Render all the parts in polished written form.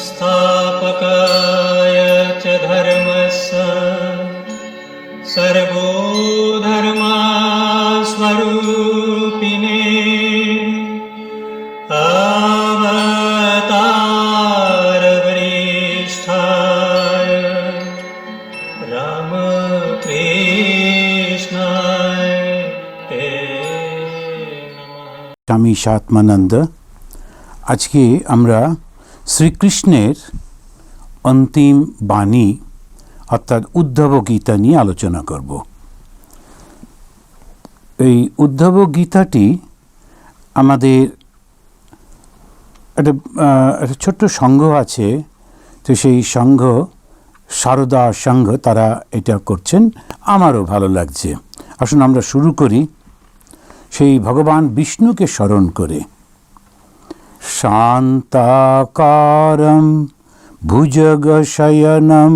संस्थापकाय च धर्मस्य सर्वधर्मस्वरूपिणे अवतारवरिष्ठाय रामकृष्णाय ते नमः। স্বামী সাত্মানন্দ। আজকে আমরা শ্রীকৃষ্ণের অন্তিম বাণী অর্থাৎ উদ্ধব গীতা নিয়ে আলোচনা করব। এই উদ্ধব গীতাটি আমাদের একটা ছোট্ট সংঘ আছে, তো সেই সংঘ সারদা সংঘ তারা এটা করছেন, আমারও ভালো লাগছে। আসুন আমরা শুরু করি সেই ভগবান বিষ্ণুকে স্মরণ করে। শান্তাকারম ভুজগশয়নম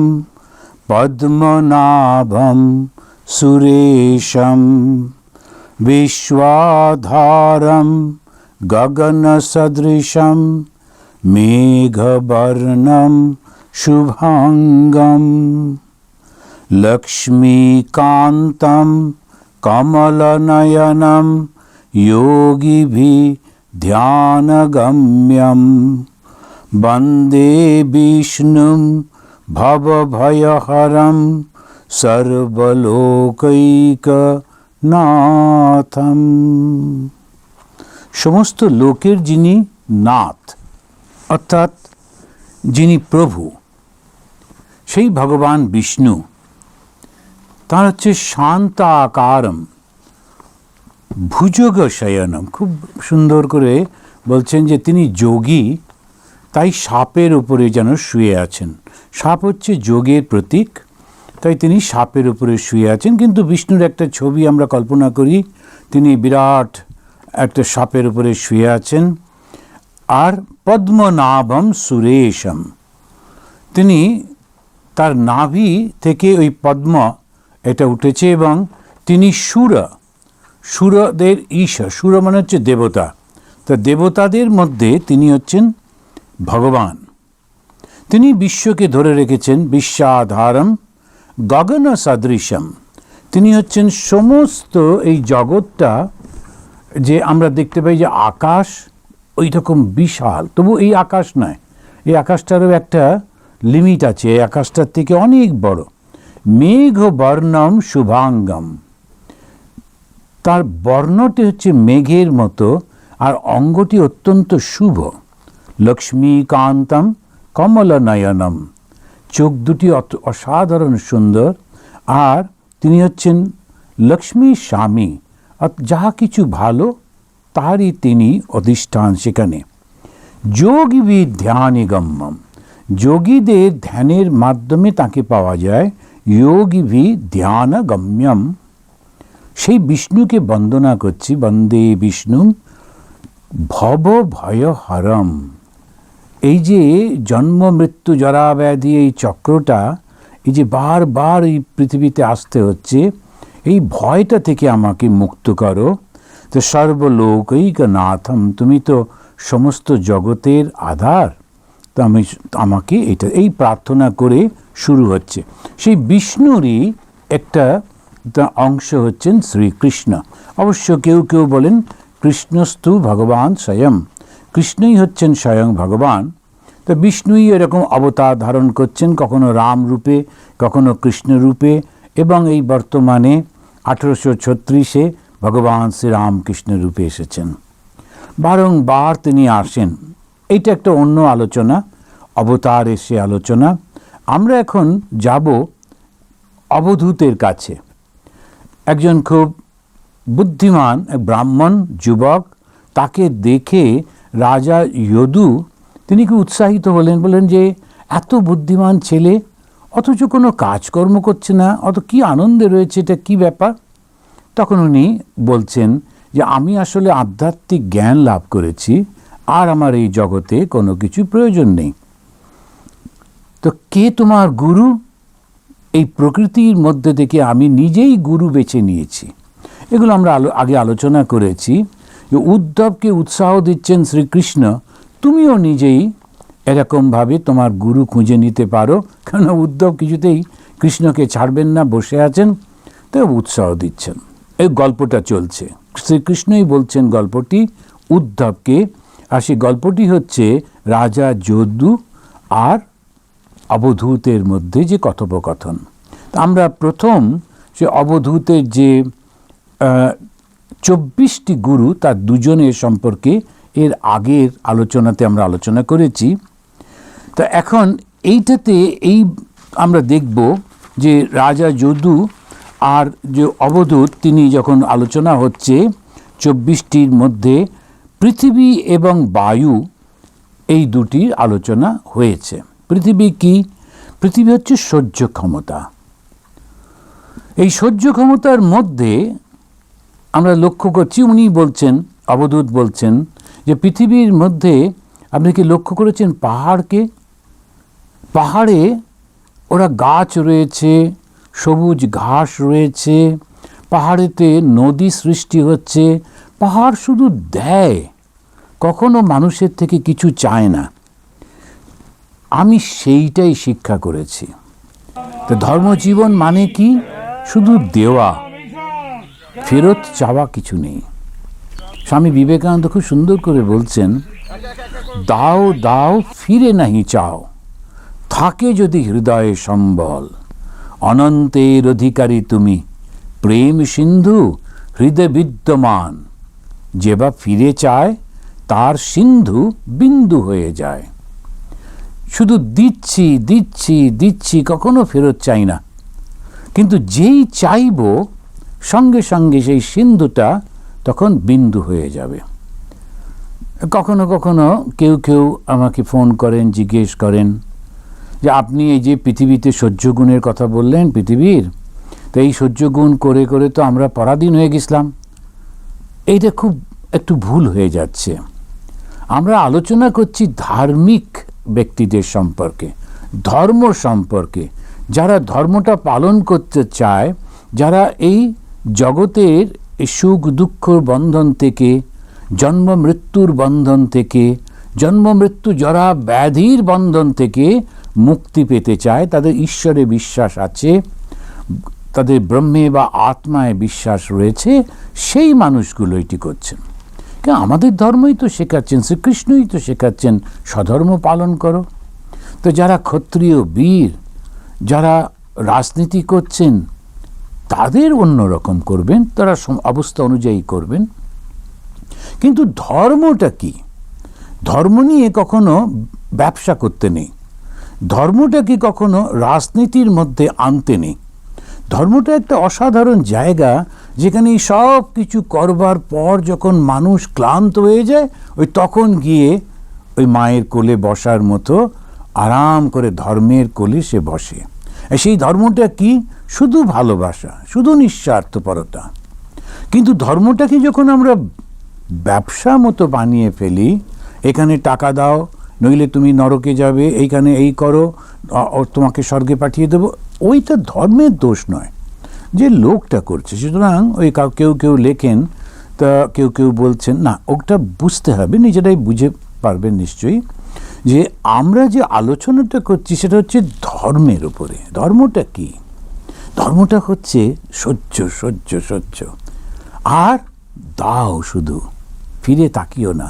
পদ্মনাভম সুরেশম বিশ্বাধারম গগনসদৃশম মেঘবর্ণম শুভাঙ্গম লক্ষ্মীকান্তম কমলনয়নম योगिभिः ध्यानगम्यं वन्दे विष्णुं भवभयहरं सर्वलोकैकनाथं। সমস্ত লোকের যিনি নাথ অর্থাৎ যিনি প্রভু, সেই ভগবান বিষ্ণু, তার হচ্ছে শান্তাকারম ভুজগ শয়নম। খুব সুন্দর করে বলছেন যে তিনি যোগী, তাই সাপের উপরে যেন শুয়ে আছেন। সাপ হচ্ছে যোগের প্রতীক, তাই তিনি সাপের উপরে শুয়ে আছেন। কিন্তু বিষ্ণুর একটা ছবি আমরা কল্পনা করি, তিনি বিরাট একটা সাপের উপরে শুয়ে আছেন। আর পদ্মনাভম সুরেশম, তিনি তার নাভি থেকে ওই পদ্ম এটা উঠেছে, এবং তিনি সুরদের ঈশ্বর। সুর মানে হচ্ছে দেবতা, তা দেবতাদের মধ্যে তিনি হচ্ছেন ভগবান। তিনি বিশ্বকে ধরে রেখেছেন বিশ্বাধারম গগন সদৃশম। তিনি হচ্ছেন সমস্ত এই জগৎটা যে আমরা দেখতে পাই যে আকাশ ওই রকম বিশাল, তবু এই আকাশ নয়, এই আকাশটারও একটা লিমিট আছে, এই আকাশটার থেকে অনেক বড়। মেঘ বর্ণম শুভাঙ্গম, তার বর্ণটি হচ্ছে মেঘের মতো, আর অঙ্গটি অত্যন্ত শুভ। লক্ষ্মীকান্তম কমলনয়নম, চোখ দুটি অসাধারণ সুন্দর। আর তিনি হচ্ছেন লক্ষ্মীর স্বামী, যাহা কিছু ভালো তারই তিনি অধিষ্ঠান সেখানে। যোগী ধ্যানিগম্যম, যোগীদের ধ্যানের মাধ্যমে তাকে পাওয়া যায়। যোগী ধ্যানগম্যম, সেই বিষ্ণুকে বন্দনা করছি। বন্দে বিষ্ণু ভব ভয়হরম, এই যে জন্ম মৃত্যু জরা ব্যাধি এই চক্রটা, এই যে বারবার এই পৃথিবীতে আসতে হচ্ছে, এই ভয়টা থেকে আমাকে মুক্ত করো। তো সর্বলোকৈকনাথম, তুমি তো সমস্ত জগতের আধার, তো আমাকে এই প্রার্থনা করে শুরু হচ্ছে। সেই বিষ্ণুরই একটা অংশ হচ্ছেন শ্রীকৃষ্ণ। অবশ্য কেউ কেউ বলেন কৃষ্ণস্তু ভগবান স্বয়ং, কৃষ্ণই হচ্ছেন স্বয়ং ভগবান। তো বিষ্ণুই এরকম অবতার ধারণ করছেন, কখনো রাম রূপে, কখনো কৃষ্ণ রূপে, এবং এই বর্তমানে 1836 ভগবান শ্রীরামকৃষ্ণ রূপে এসেছেন। বারংবার তিনি আসেন। এইটা একটা অন্য আলোচনা, অবতার এসে আলোচনা। আমরা এখন যাব অবধূতের কাছে। একজন খুব বুদ্ধিমান এক ব্রাহ্মণ যুবক, তাকে দেখে রাজা যদু তিনি খুব উৎসাহিত হলেন, বললেন যে এত বুদ্ধিমান ছেলে অথচ কোনো কাজকর্ম করছে না, অত কি আনন্দে রয়েছে, এটা কি ব্যাপার? তখন উনি বলছেন যে আমি আসলে আধ্যাত্মিক জ্ঞান লাভ করেছি, আর আমার এই জগতে কোনো কিছু প্রয়োজন নেই। তো কে তোমার গুরু? এই প্রকৃতির মধ্যে থেকে আমি নিজেই গুরু বেছে নিয়েছি। এগুলো আমরা আগে আলোচনা করেছি যে উদ্ধবকে উৎসাহ দিচ্ছেন শ্রীকৃষ্ণ, তুমিও নিজেই এরকমভাবে তোমার গুরু খুঁজে নিতে পারো। কেন উদ্ধব কিছুতেই কৃষ্ণকে ছাড়বেন না, বসে আছেন, তো উৎসাহ দিচ্ছেন। এই গল্পটা চলছে, শ্রীকৃষ্ণই বলছেন গল্পটি উদ্ধবকে। আর সেই গল্পটি হচ্ছে রাজা যদু আর অবধূতের মধ্যে যে কথোপকথন। আমরা প্রথম সে অবধূতের যে 24টি গুরু, তার দুজনের সম্পর্কে এর আগের আলোচনাতে আমরা আলোচনা করেছি। তো এখন এইটাতে আমরা দেখব যে রাজা যদু আর যে অবধূত, তিনি যখন আলোচনা হচ্ছে 24টির মধ্যে পৃথিবী এবং বায়ু, এই দুটির আলোচনা হয়েছে। পৃথিবী কি? পৃথিবী হচ্ছে সহ্য ক্ষমতা। এই সহ্য ক্ষমতার মধ্যে আমরা লক্ষ্য করছি, উনি বলছেন, অবধূত বলছেন যে পৃথিবীর মধ্যে আপনি কি লক্ষ্য করেছেন পাহাড়কে? পাহাড়ে ওরা গাছ রয়েছে, সবুজ ঘাস রয়েছে, পাহাড়েতে নদী সৃষ্টি হচ্ছে। পাহাড় শুধু দেয়, কখনো মানুষের থেকে কিছু চায় না। আমি সেইটাই শিক্ষা করেছি। তো ধর্মজীবন মানে কি? শুধু দেওয়া, ফেরত চাওয়া কিছু নেই। স্বামী বিবেকানন্দ খুব সুন্দর করে বলছেন, দাও দাও ফিরে নাহি চাও, থাকে যদি হৃদয়ে সম্বল, অনন্তের অধিকারী তুমি, প্রেম সিন্ধু হৃদয় বিদ্যমান, যে বা ফিরে চায় তার সিন্ধু বিন্দু হয়ে যায়। শুধু দিচ্ছি দিচ্ছি দিচ্ছি, কখনো ফেরত চাই না। কিন্তু যেই চাইব, সঙ্গে সঙ্গে সেই সিন্ধুটা তখন বিন্দু হয়ে যাবে। কখনো কখনো কেউ কেউ আমাকে ফোন করেন, জিজ্ঞেস করেন যে আপনি এই যে পৃথিবীতে সহ্যগুণের কথা বললেন পৃথিবীর, তো এই সহ্যগুণ করে করে তো আমরা পরাধীন হয়ে গেছিলাম। এইটা খুব একটু ভুল হয়ে যাচ্ছে। আমরা আলোচনা করছি ধার্মিক ব্যক্তিদের সম্পর্কে, ধর্ম সম্পর্কে, যারা ধর্মটা পালন করতে চায়, যারা এই জগতের সুখ দুঃখর বন্ধন থেকে, জন্ম মৃত্যুর বন্ধন থেকে, জন্ম মৃত্যু জরা ব্যাধির বন্ধন থেকে মুক্তি পেতে চায়, তাদের ঈশ্বরে বিশ্বাস আছে, তাদের ব্রহ্মে বা আত্মায় বিশ্বাস রয়েছে, সেই মানুষগুলো এটি করছেন। কেন আমাদের ধর্মই তো শেখাচ্ছেন, শ্রীকৃষ্ণই তো শেখাচ্ছেন স্বধর্ম পালন করো। তো যারা ক্ষত্রিয় বীর, যারা রাজনীতি করছেন, তাদের অন্যরকম করবেন, তারা অবস্থা অনুযায়ী করবেন। কিন্তু ধর্মটা কি? ধর্ম নিয়ে কখনো ব্যবসা করতে নেই, ধর্মটাকে কখনো রাজনীতির মধ্যে আনতে নেই। ধর্মটা একটা অসাধারণ জায়গা, যেখানে সব কিছু করবার পর যখন মানুষ ক্লান্ত হয়ে যায়, ওই তখন গিয়ে ওই মায়ের কোলে বসার মতো আরাম করে ধর্মের কোলে সে বসে। সেই ধর্মটা কি? শুধু ভালোবাসা, শুধু নিঃস্বার্থপরতা। কিন্তু ধর্মটাকে যখন আমরা ব্যবসা মতো বানিয়ে ফেলি, এখানে টাকা দাও নইলে তুমি নরকে যাবে, এইখানে এই করো, তোমাকে স্বর্গে পাঠিয়ে দেবো, ওইটা ধর্মের দোষ নয়, যে লোকটা করছে। সুতরাং ওই কেউ কেউ লেখেন, তা কেউ কেউ বলছেন না, ওটা বুঝতে হবে, নিজেরাই বুঝে পারবেন নিশ্চয়ই, যে আমরা যে আলোচনাটা করছি সেটা হচ্ছে ধর্মের উপরে। ধর্মটা কি? ধর্মটা হচ্ছে সহ্য সহ্য সহ্য, আর দাও, শুধু ফিরে তাকিও না।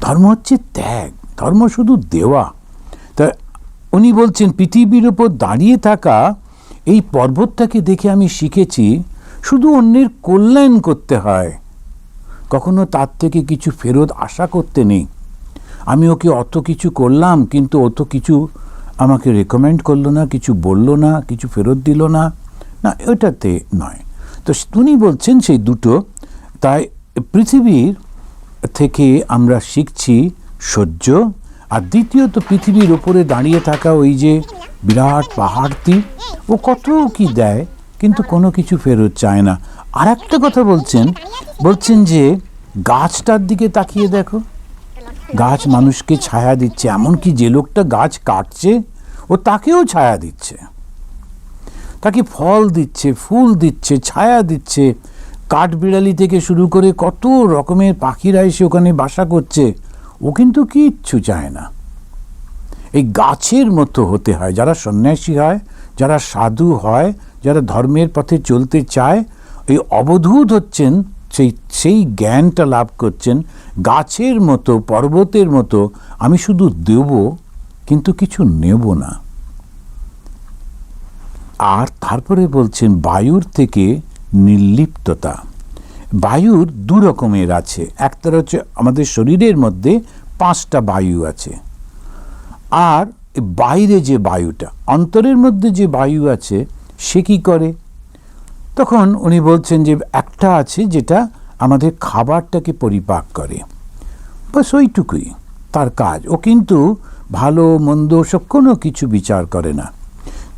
ধর্ম হচ্ছে ত্যাগ, ধর্ম শুধু দেওয়া। তা উনি বলছেন পৃথিবীর উপর দাঁড়িয়ে থাকা এই পর্বতটাকে দেখে আমি শিখেছি শুধু অন্যের কল্যাণ করতে হয়, কখনো তার থেকে কিছু ফেরত আশা করতে নেই। আমি ওকে অত কিছু করলাম, কিন্তু অত কিছু আমাকে রেকমেন্ড করলো না, কিছু বললো না, কিছু ফেরত দিল না, না, ওটাতে নয়। তো উনি বলছেন সেই দুটো। তাই পৃথিবীর থেকে আমরা শিখছি সহ্য, আর দ্বিতীয়ত পৃথিবীর ওপরে দাঁড়িয়ে থাকা ওই যে বিরাট পাহাড়টি, ও কত কি দেয়, কিন্তু কোনো কিছু ফেরত চায় না। আর একটা কথা বলছেন যে গাছটার দিকে তাকিয়ে দেখো, গাছ মানুষকে ছায়া দিচ্ছে, এমনকি যে লোকটা গাছ কাটছে ও তাকেও ছায়া দিচ্ছে, তাকে ফল দিচ্ছে, ফুল দিচ্ছে, ছায়া দিচ্ছে। কাঠবিড়ালি থেকে শুরু করে কত রকমের পাখিরা এসে ওখানে বাসা করছে, ও কিন্তু কিচ্ছু চায় না। এই গাছের মতো হতে হয়। যারা সন্ন্যাসী হয়, যারা সাধু হয়, যারা ধর্মের পথে চলতে চায়, এই অবধূত হচ্ছেন, সেই জ্ঞানটা লাভ করছেন গাছের মতো, পর্বতের মতো। আমি শুধু দেব, কিন্তু কিছু নেব না। আর তারপরে বলছেন বায়ুর থেকে নির্লিপ্ততা। বায়ুর দু রকমের আছে। একটা হচ্ছে আমাদের শরীরের মধ্যে 5টা বায়ু আছে, আর বাইরে যে বায়ুটা, অন্তরের মধ্যে যে বায়ু আছে, সে কি করে? তখন উনি বলছেন যে একটা আছে যেটা আমাদের খাবারটাকে পরিপাক করে, বাস ওইটুকুই তার কাজ। ও কিন্তু ভালো মন্দ সব কোনো কিছু বিচার করে না।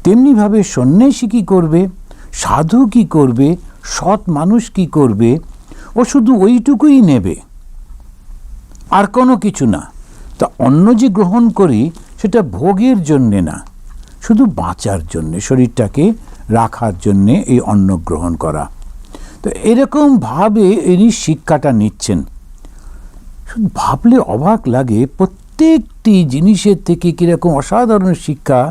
তেমনিভাবে সন্ন্যাসী কী করবে, সাধু কী করবে, সৎ মানুষ কী করবে? ও শুধু ওইটুকুই নেবে, আর কোনো কিছু না। তা অন্ন যে গ্রহণ করি সেটা ভোগের জন্যে না, শুধু বাঁচার জন্যে, শরীরটাকে রাখার জন্যে এই অন্ন গ্রহণ করা। তো এরকমভাবে ইনি শিক্ষাটা নিচ্ছেন। শুধু ভাবলে অবাক লাগে, প্রত্যেকটি জিনিসের থেকে কীরকম অসাধারণ শিক্ষা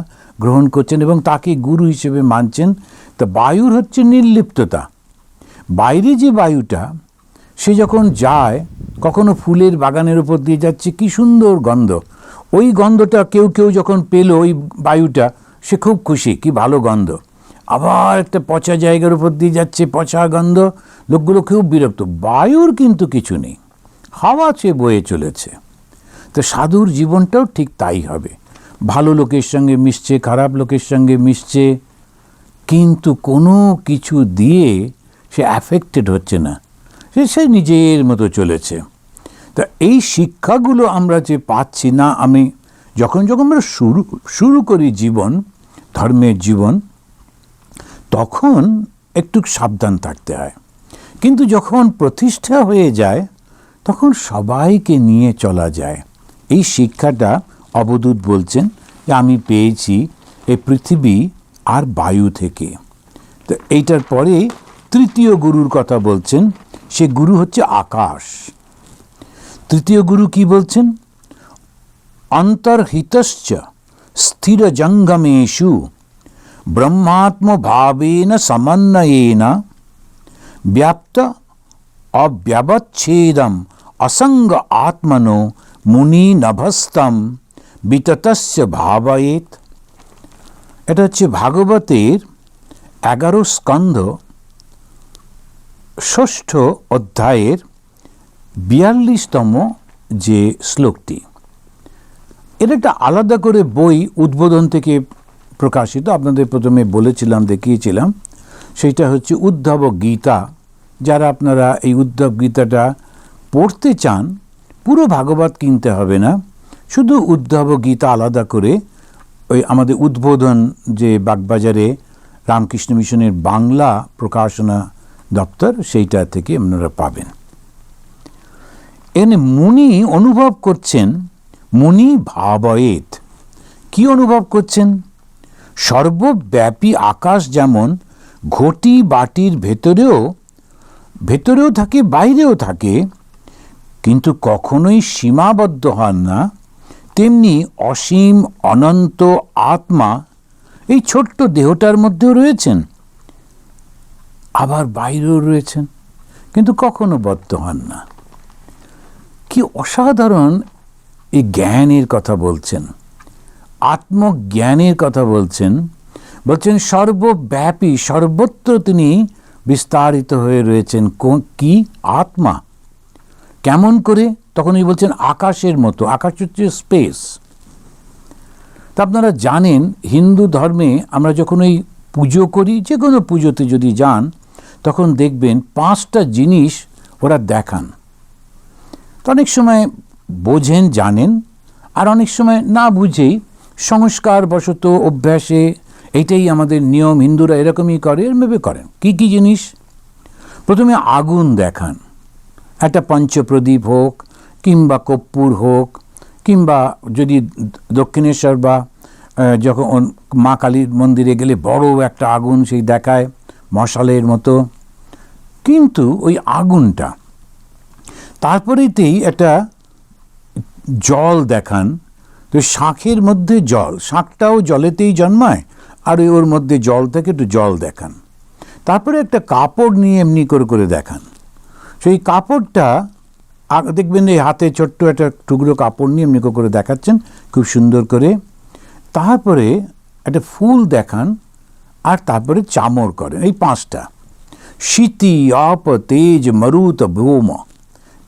গ্রহণ করছেন এবং তাকে গুরু হিসেবে মানছেন। তা বায়ুর হচ্ছে নির্লিপ্ততা। বাইরে যে বায়ুটা, সে যখন যায়, কখনো ফুলের বাগানের উপর দিয়ে যাচ্ছে, কি সুন্দর গন্ধ, ওই গন্ধটা কেউ কেউ যখন পেল ওই বায়ুটা, সে খুব খুশি, কি ভালো গন্ধ। আবার একটা পচা জায়গার উপর দিয়ে যাচ্ছে, পচা গন্ধ, লোকগুলো খুব বিরক্ত। বায়ুর কিন্তু কিছু নেই, হাওয়া সে বয়ে চলেছে। তো সাধুর জীবনটাও ঠিক তাই হবে। ভালো লোকের সঙ্গে মিশছে, খারাপ লোকের সঙ্গে মিশছে, কিন্তু কোনো কিছু দিয়ে সে অ্যাফেক্টেড হচ্ছে না, সে নিজের মতো চলেছে। তা এই শিক্ষাগুলো আমরা যে পাচ্ছি না, আমি যখন আমরা শুরু করি জীবন, ধর্মের জীবন, তখন একটু সাবধান থাকতে হয়। কিন্তু যখন প্রতিষ্ঠা হয়ে যায়, তখন সবাইকে নিয়ে চলা যায়। এই শিক্ষাটা অবধূত বলছেন যে আমি পেয়েছি এই পৃথিবী আর বায়ু থেকে। তো এইটার পরে তৃতীয় গুরুর কথা বলছেন। সে গুরু হচ্ছে আকাশ। তৃতীয় গুরু কি বলছেন? অন্তর্হিতশ্চ স্থির জঙ্গমেষু ব্রহ্মাত্ম ভাবেন সমন্বয়েন ব্যাপ্ত অব্যবচ্ছেদম অসঙ্গ আত্মনো মুনি নভস্তম বিততস্য ভাবয়েত। এটা হচ্ছে ভাগবতের 11 স্কন্ধ 6ষ্ঠ অধ্যায়ের 42তম যে শ্লোকটি। এটা একটা আলাদা করে বই উদ্বোধন থেকে প্রকাশিত, আপনাদের প্রথমে বলেছিলাম, দেখিয়েছিলাম। সেইটা হচ্ছে উদ্ধব গীতা। যারা আপনারা এই উদ্ধব গীতাটা পড়তে চান, পুরো ভাগবত কিনতে হবে না, শুধু উদ্ধব গীতা আলাদা করে ওই আমাদের উদ্বোধন যে বাগবাজারে রামকৃষ্ণ মিশনের বাংলা প্রকাশনা দপ্তর, সেইটা থেকে আপনারা পাবেন। এনে মুনি অনুভব করছেন, মুনি ভাবয়েত। কি অনুভব করছেন? সর্বব্যাপী আকাশ যেমন ঘটি বাটির ভেতরেও থাকে, বাইরেও থাকে, কিন্তু কখনোই সীমাবদ্ধ হন না, তেমনি অসীম অনন্ত আত্মা এই ছোট্ট দেহটার মধ্যেও রয়েছেন, আবার বাইরেও রয়েছেন, কিন্তু কখনো বদ্ধ হন না। কি অসাধারণ এই জ্ঞানের কথা বলছেন, আত্মজ্ঞানের কথা বলছেন। বলছেন সর্বব্যাপী, সর্বত্র তিনি বিস্তারিত হয়ে রয়েছেন। কি? আত্মা। কেমন করে? তখনই বলছেন আকাশের মতো। আকাশ হচ্ছে স্পেস। তা আপনারা জানেন, হিন্দু ধর্মে আমরা যখন ওই পুজো করি, যে কোনো পুজোতে যদি যান, তখন দেখবেন 5টা জিনিস ওরা দেখান। তো অনেক সময় বোঝেন, জানেন, আর অনেক সময় না বুঝেই সংস্কারবশত অভ্যাসে, এইটাই আমাদের নিয়ম, হিন্দুরা এরকমই করে, এরমভাবে করেন। কি কি জিনিস? প্রথমে আগুন দেখান, একটা পঞ্চপ্রদীপ হোক, কিংবা কর্পূর হোক, কিংবা যদি দক্ষিণেশ্বর বা যখন মা কালীর মন্দিরে গেলে বড় একটা আগুন সেই দেখায়, মশালের মতো। কিন্তু ওই আগুনটা, তারপরেতেই একটা জল দেখান, তো শাঁখের মধ্যে জল, শাঁখটাও জলেতেই জন্মায়, আর ওর মধ্যে জল থেকে একটু জল দেখান। তারপরে একটা কাপড় নিয়ে এমনি করে করে দেখান। সেই কাপড়টা দেখবেন এই হাতে ছোট্ট একটা টুকরো কাপড় নিয়ে এমনি করে দেখাচ্ছেন খুব সুন্দর করে। তারপরে একটা ফুল দেখান, আর তারপরে চামর করেন। এই 5টা, শীতি, আপ, তেজ, মরুত, ভৌম,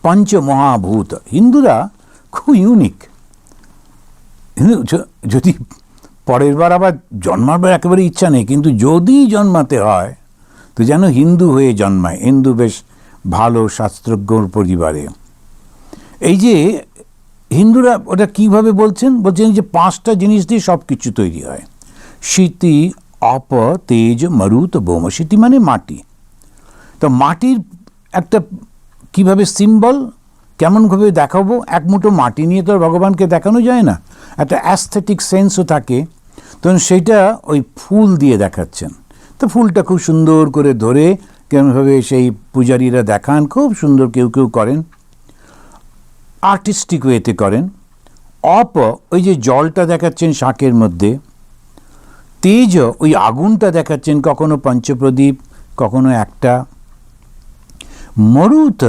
পঞ্চমহাভূত। হিন্দুরা খুব ইউনিক। যদি পরের বার আবার জন্মাবার একেবারে ইচ্ছা নেই, কিন্তু যদি জন্মাতে হয় তো যেন হিন্দু হয়ে জন্মায়, হিন্দু বেশ ভালো শাস্ত্রজ্ঞর পরিবারে। এই যে হিন্দুরা ওটা কিভাবে বলছেন যে 5টা জিনিস দিয়ে সব কিছু তৈরি হয়। শীতি, অপ, তেজ, মরুত, ভৌম। শীতি মানে মাটি। তো মাটির একটা কিভাবে সিম্বল, কেমনভাবে দেখাবো, এক মুঠো মাটি নিয়ে তো আর ভগবানকে দেখানো যায় না, একটা অ্যাস্থেটিক সেন্সও থাকে। তখন সেইটা ওই ফুল দিয়ে দেখাচ্ছেন। তো ফুলটা খুব সুন্দর করে ধরে কেমনভাবে সেই পূজারীরা দেখান, খুব সুন্দর কেউ কেউ করেন, আর্টিস্টিক ওয়েতে করেন। অপ, ওই যে জলটা দেখাচ্ছেন শাঁখের মধ্যে। তেজ, ওই আগুনটা দেখাচ্ছেন, কখনো পঞ্চপ্রদীপ, কখনো একটা। মরুত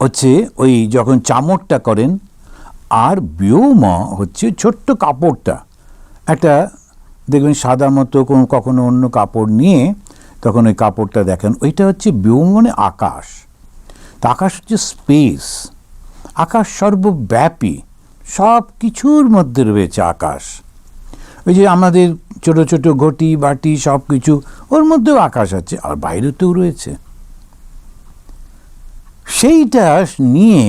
হচ্ছে ওই যখন চামরটা করেন। আর ব্যোম হচ্ছে ছোট্ট কাপড়টা, একটা দেখবেন সাদা মতো কখনো অন্য কাপড় নিয়ে তখন ওই কাপড়টা দেখেন, ওইটা হচ্ছে ব্যোম মানে আকাশ। তা আকাশ হচ্ছে স্পেস, আকাশ সর্বব্যাপী, সব কিছুর মধ্যে রয়েছে আকাশ। ওই যে আমাদের ছোট ছোট ঘটি বাটি সব কিছু, ওর মধ্যেও আকাশ আছে, আর বাইরেতেও রয়েছে। সেইটা নিয়ে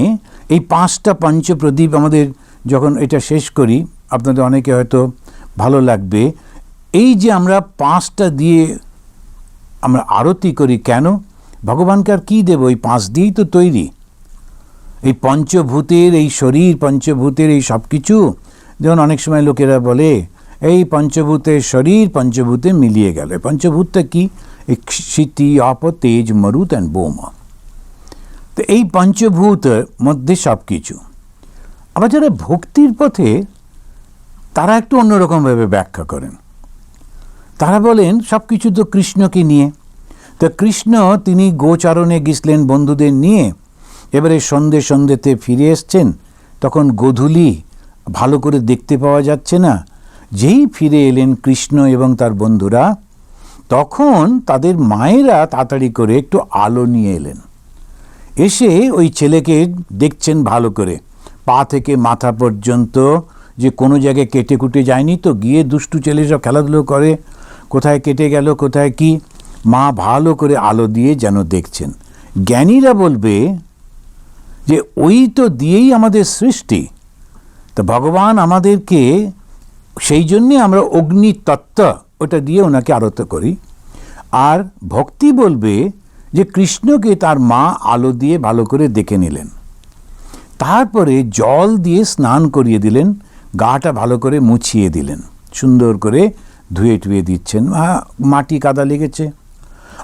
এই 5টা পঞ্চপ্রদীপ আমাদের যখন এটা শেষ করি, আপনাদের অনেকে হয়তো ভালো লাগবে, এই যে আমরা 5টা দিয়ে আমরা আরতি করি, কেন? ভগবানকে আর কী দেব, এই 5 দিয়েই তো তৈরি। এই পঞ্চভূতের এই শরীর, পঞ্চভূতের এই সব কিছু, যেমন অনেক সময় লোকেরা বলে এই পঞ্চভূতের শরীর পঞ্চভূতে মিলিয়ে গেল। পঞ্চভূতটা কি? এই শীতি, আপ, তেজ, মরুত অ্যান্ড ভৌম। তো এই পঞ্চভূতের মধ্যে সব কিছু। আবার যারা ভক্তির পথে, তারা একটু অন্যরকমভাবে ব্যাখ্যা করেন। তারা বলেন সব কিছু তো কৃষ্ণকে নিয়ে। তো কৃষ্ণ তিনি গোচারণে গেছিলেন বন্ধুদের নিয়ে, এবারে সন্ধ্যেতে ফিরে এসছেন, তখন গোধূলি ভালো করে দেখতে পাওয়া যাচ্ছে না। যেই ফিরে এলেন কৃষ্ণ এবং তার বন্ধুরা, তখন তাদের মায়েরা তাড়াতাড়ি করে একটু আলো নিয়ে এলেন। এসে ওই ছেলেকে দেখছেন ভালো করে, পা থেকে মাথা পর্যন্ত, যে কোনো জায়গায় কেটে কুটে যায়নি তো, গিয়ে দুষ্টু ছেলে সব খেলাধুলো করে, কোথায় কেটে গেল কোথায় কি, মা ভালো করে আলো দিয়ে যেন দেখছেন। জ্ঞানীরা বলবে যে ওই তো দিয়েই আমাদের সৃষ্টি, তো ভগবান আমাদেরকে, সেই জন্যে আমরা অগ্নি তত্ত্ব ওটা দিয়ে ওনাকে আরত করি। আর ভক্তি বলবে যে কৃষ্ণকে তার মা আলো দিয়ে ভালো করে দেখে নিলেন, তারপরে জল দিয়ে স্নান করিয়ে দিলেন, গাটা ভালো করে মুছিয়ে দিলেন, সুন্দর করে ধুয়ে টুয়ে দিচ্ছেন, মাটি কাদা লেগেছে।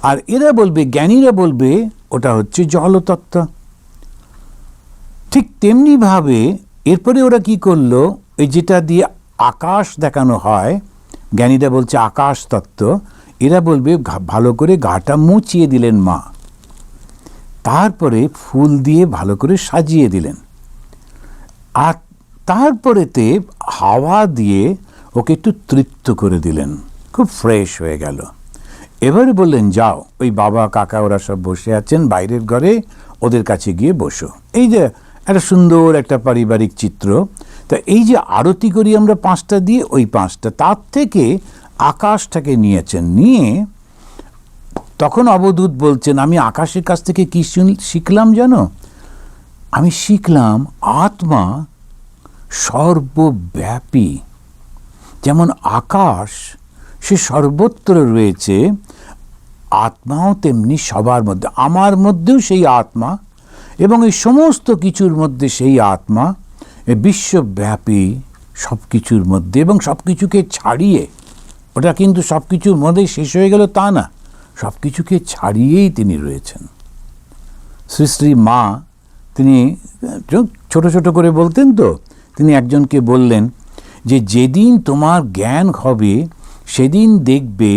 আর এরা বলবে, জ্ঞানীরা বলবে ওটা হচ্ছে জলতত্ত্ব। ঠিক তেমনিভাবে এরপরে ওরা কি করলো, এই যেটা দিয়ে আকাশ দেখানো হয়, জ্ঞানীরা বলছে আকাশ তত্ত্ব, এরা বলবে ভালো করে গাটা মুছিয়ে দিলেন মা, তারপরে ফুল দিয়ে ভালো করে সাজিয়ে দিলেন, আর তারপরেতে হাওয়া দিয়ে ওকে একটু তৃপ্ত করে দিলেন, খুব ফ্রেশ হয়ে গেল। এবারে বললেন যাও, ওই বাবা কাকা ওরা সব বসে আছেন বাইরের ঘরে, ওদের কাছে গিয়ে বসো। এই যে একটা সুন্দর একটা পারিবারিক চিত্র। তা এই যে আরতি করি আমরা 5টা দিয়ে, ওই 5টা, তার থেকে আকাশটাকে নিয়েছেন, নিয়ে তখন অবধূত বলছেন, আমি আকাশের কাছ থেকে কি শিখলাম জানো? আমি শিখলাম আত্মা সর্বব্যাপী। যেমন আকাশ সে সর্বত্র রয়েছে, আত্মাও তেমনি সবার মধ্যে, আমার মধ্যেও সেই আত্মা, এবং এই সমস্ত কিছুর মধ্যে সেই আত্মা, বিশ্বব্যাপী সব কিছুর মধ্যে, এবং সব কিছুকে ছাড়িয়ে, ওটা কিন্তু সব কিছুর মধ্যে শেষ হয়ে গেল তা না, সব কিছুকে ছাড়িয়েই তিনি রয়েছেন। শ্রী শ্রী মা তিনি ছোট ছোট করে বলতেন তো, তিনি একজনকে বললেন যে যেদিন তোমার জ্ঞান হবে সেদিন দেখবে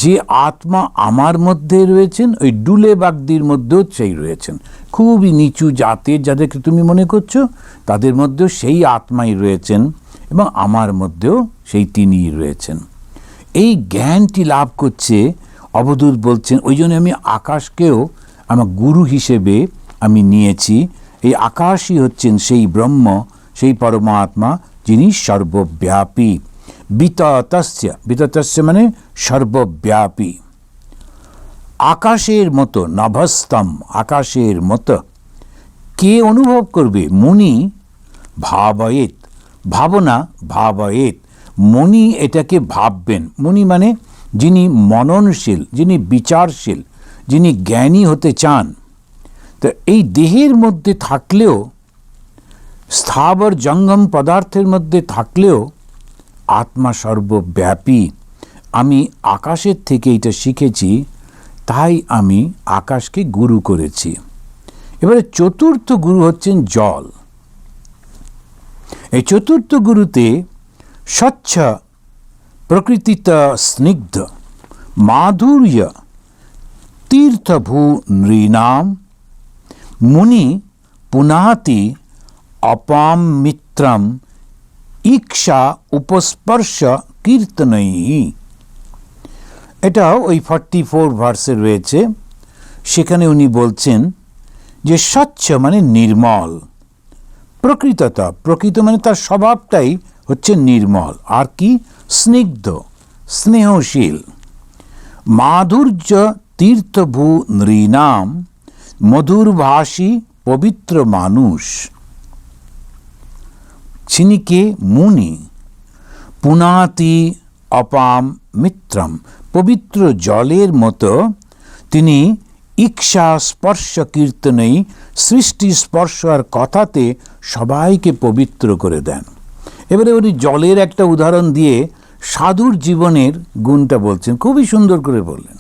যে আত্মা আমার মধ্যে রয়েছেন, ওই ডুলে বাগদির মধ্যেও সেই রয়েছেন। খুবই নিচু জাতের যাদেরকে তুমি মনে করছো তাদের মধ্যেও সেই আত্মাই রয়েছেন এবং আমার মধ্যেও সেই তিনিই রয়েছেন। এই জ্ঞানটি লাভ করছে অবধূত বলছেন, ওই জন্য আমি আকাশকেও আমার গুরু হিসেবে আমি নিয়েছি। এই আকাশই হচ্ছেন সেই ব্রহ্ম, সেই পরমাত্মা যিনি সর্বব্যাপী। বিততস্য মানে সর্বব্যাপী। আকাশের মতো, নভস্তম আকাশের মতো কে অনুভব করবে? মুনি ভাবয়েত, ভাবনা ভাবয়েত, মুনি এটাকে ভাববেন। মুনি মানে যিনি মননশীল, যিনি বিচারশীল, যিনি জ্ঞানী হতে চান। তো এই দেহের মধ্যে থাকলেও, স্থাবর জঙ্গম পদার্থের মধ্যে থাকলেও আত্মা সর্বব্যাপী। আমি আকাশের থেকে এটা শিখেছি, তাই আমি আকাশকে গুরু করেছি। এবারে চতুর্থ গুরু হচ্ছেন জল। এই চতুর্থ গুরুতে স্বচ্ছ প্রকৃতিত স্নিগ্ধ মাধুর্য তীর্থভূ নৃণাম মুনি পুনাতি অপাম মিত্রম ঈক্ষা উপস্পর্শ কীর্তনৈ। এটাও ওই 44 ভার্সে রয়েছে। সেখানে উনি বলছেন যে স্বচ্ছ মানে নির্মল, প্রকৃততা, প্রকৃত মানে তার স্বভাবটাই হচ্ছে নির্মল, আর কি স্নিগ্ধ স্নেহশীল, মাধুর্য তীর্থভূ নৃণাম মধুরভাষী পবিত্র মানুষ। ছিনিকে মুনি পুনাতি অপাম মিত্রম, পবিত্র জলের মতো তিনি ঈক্ষা স্পর্শ কীর্তনেই, সৃষ্টি স্পর্শ আর কথাতে সবাইকে পবিত্র করে দেন। এবারে উনি জলের একটা উদাহরণ দিয়ে সাধুর জীবনের গুণটা বলছেন, খুবই সুন্দর করে বললেন।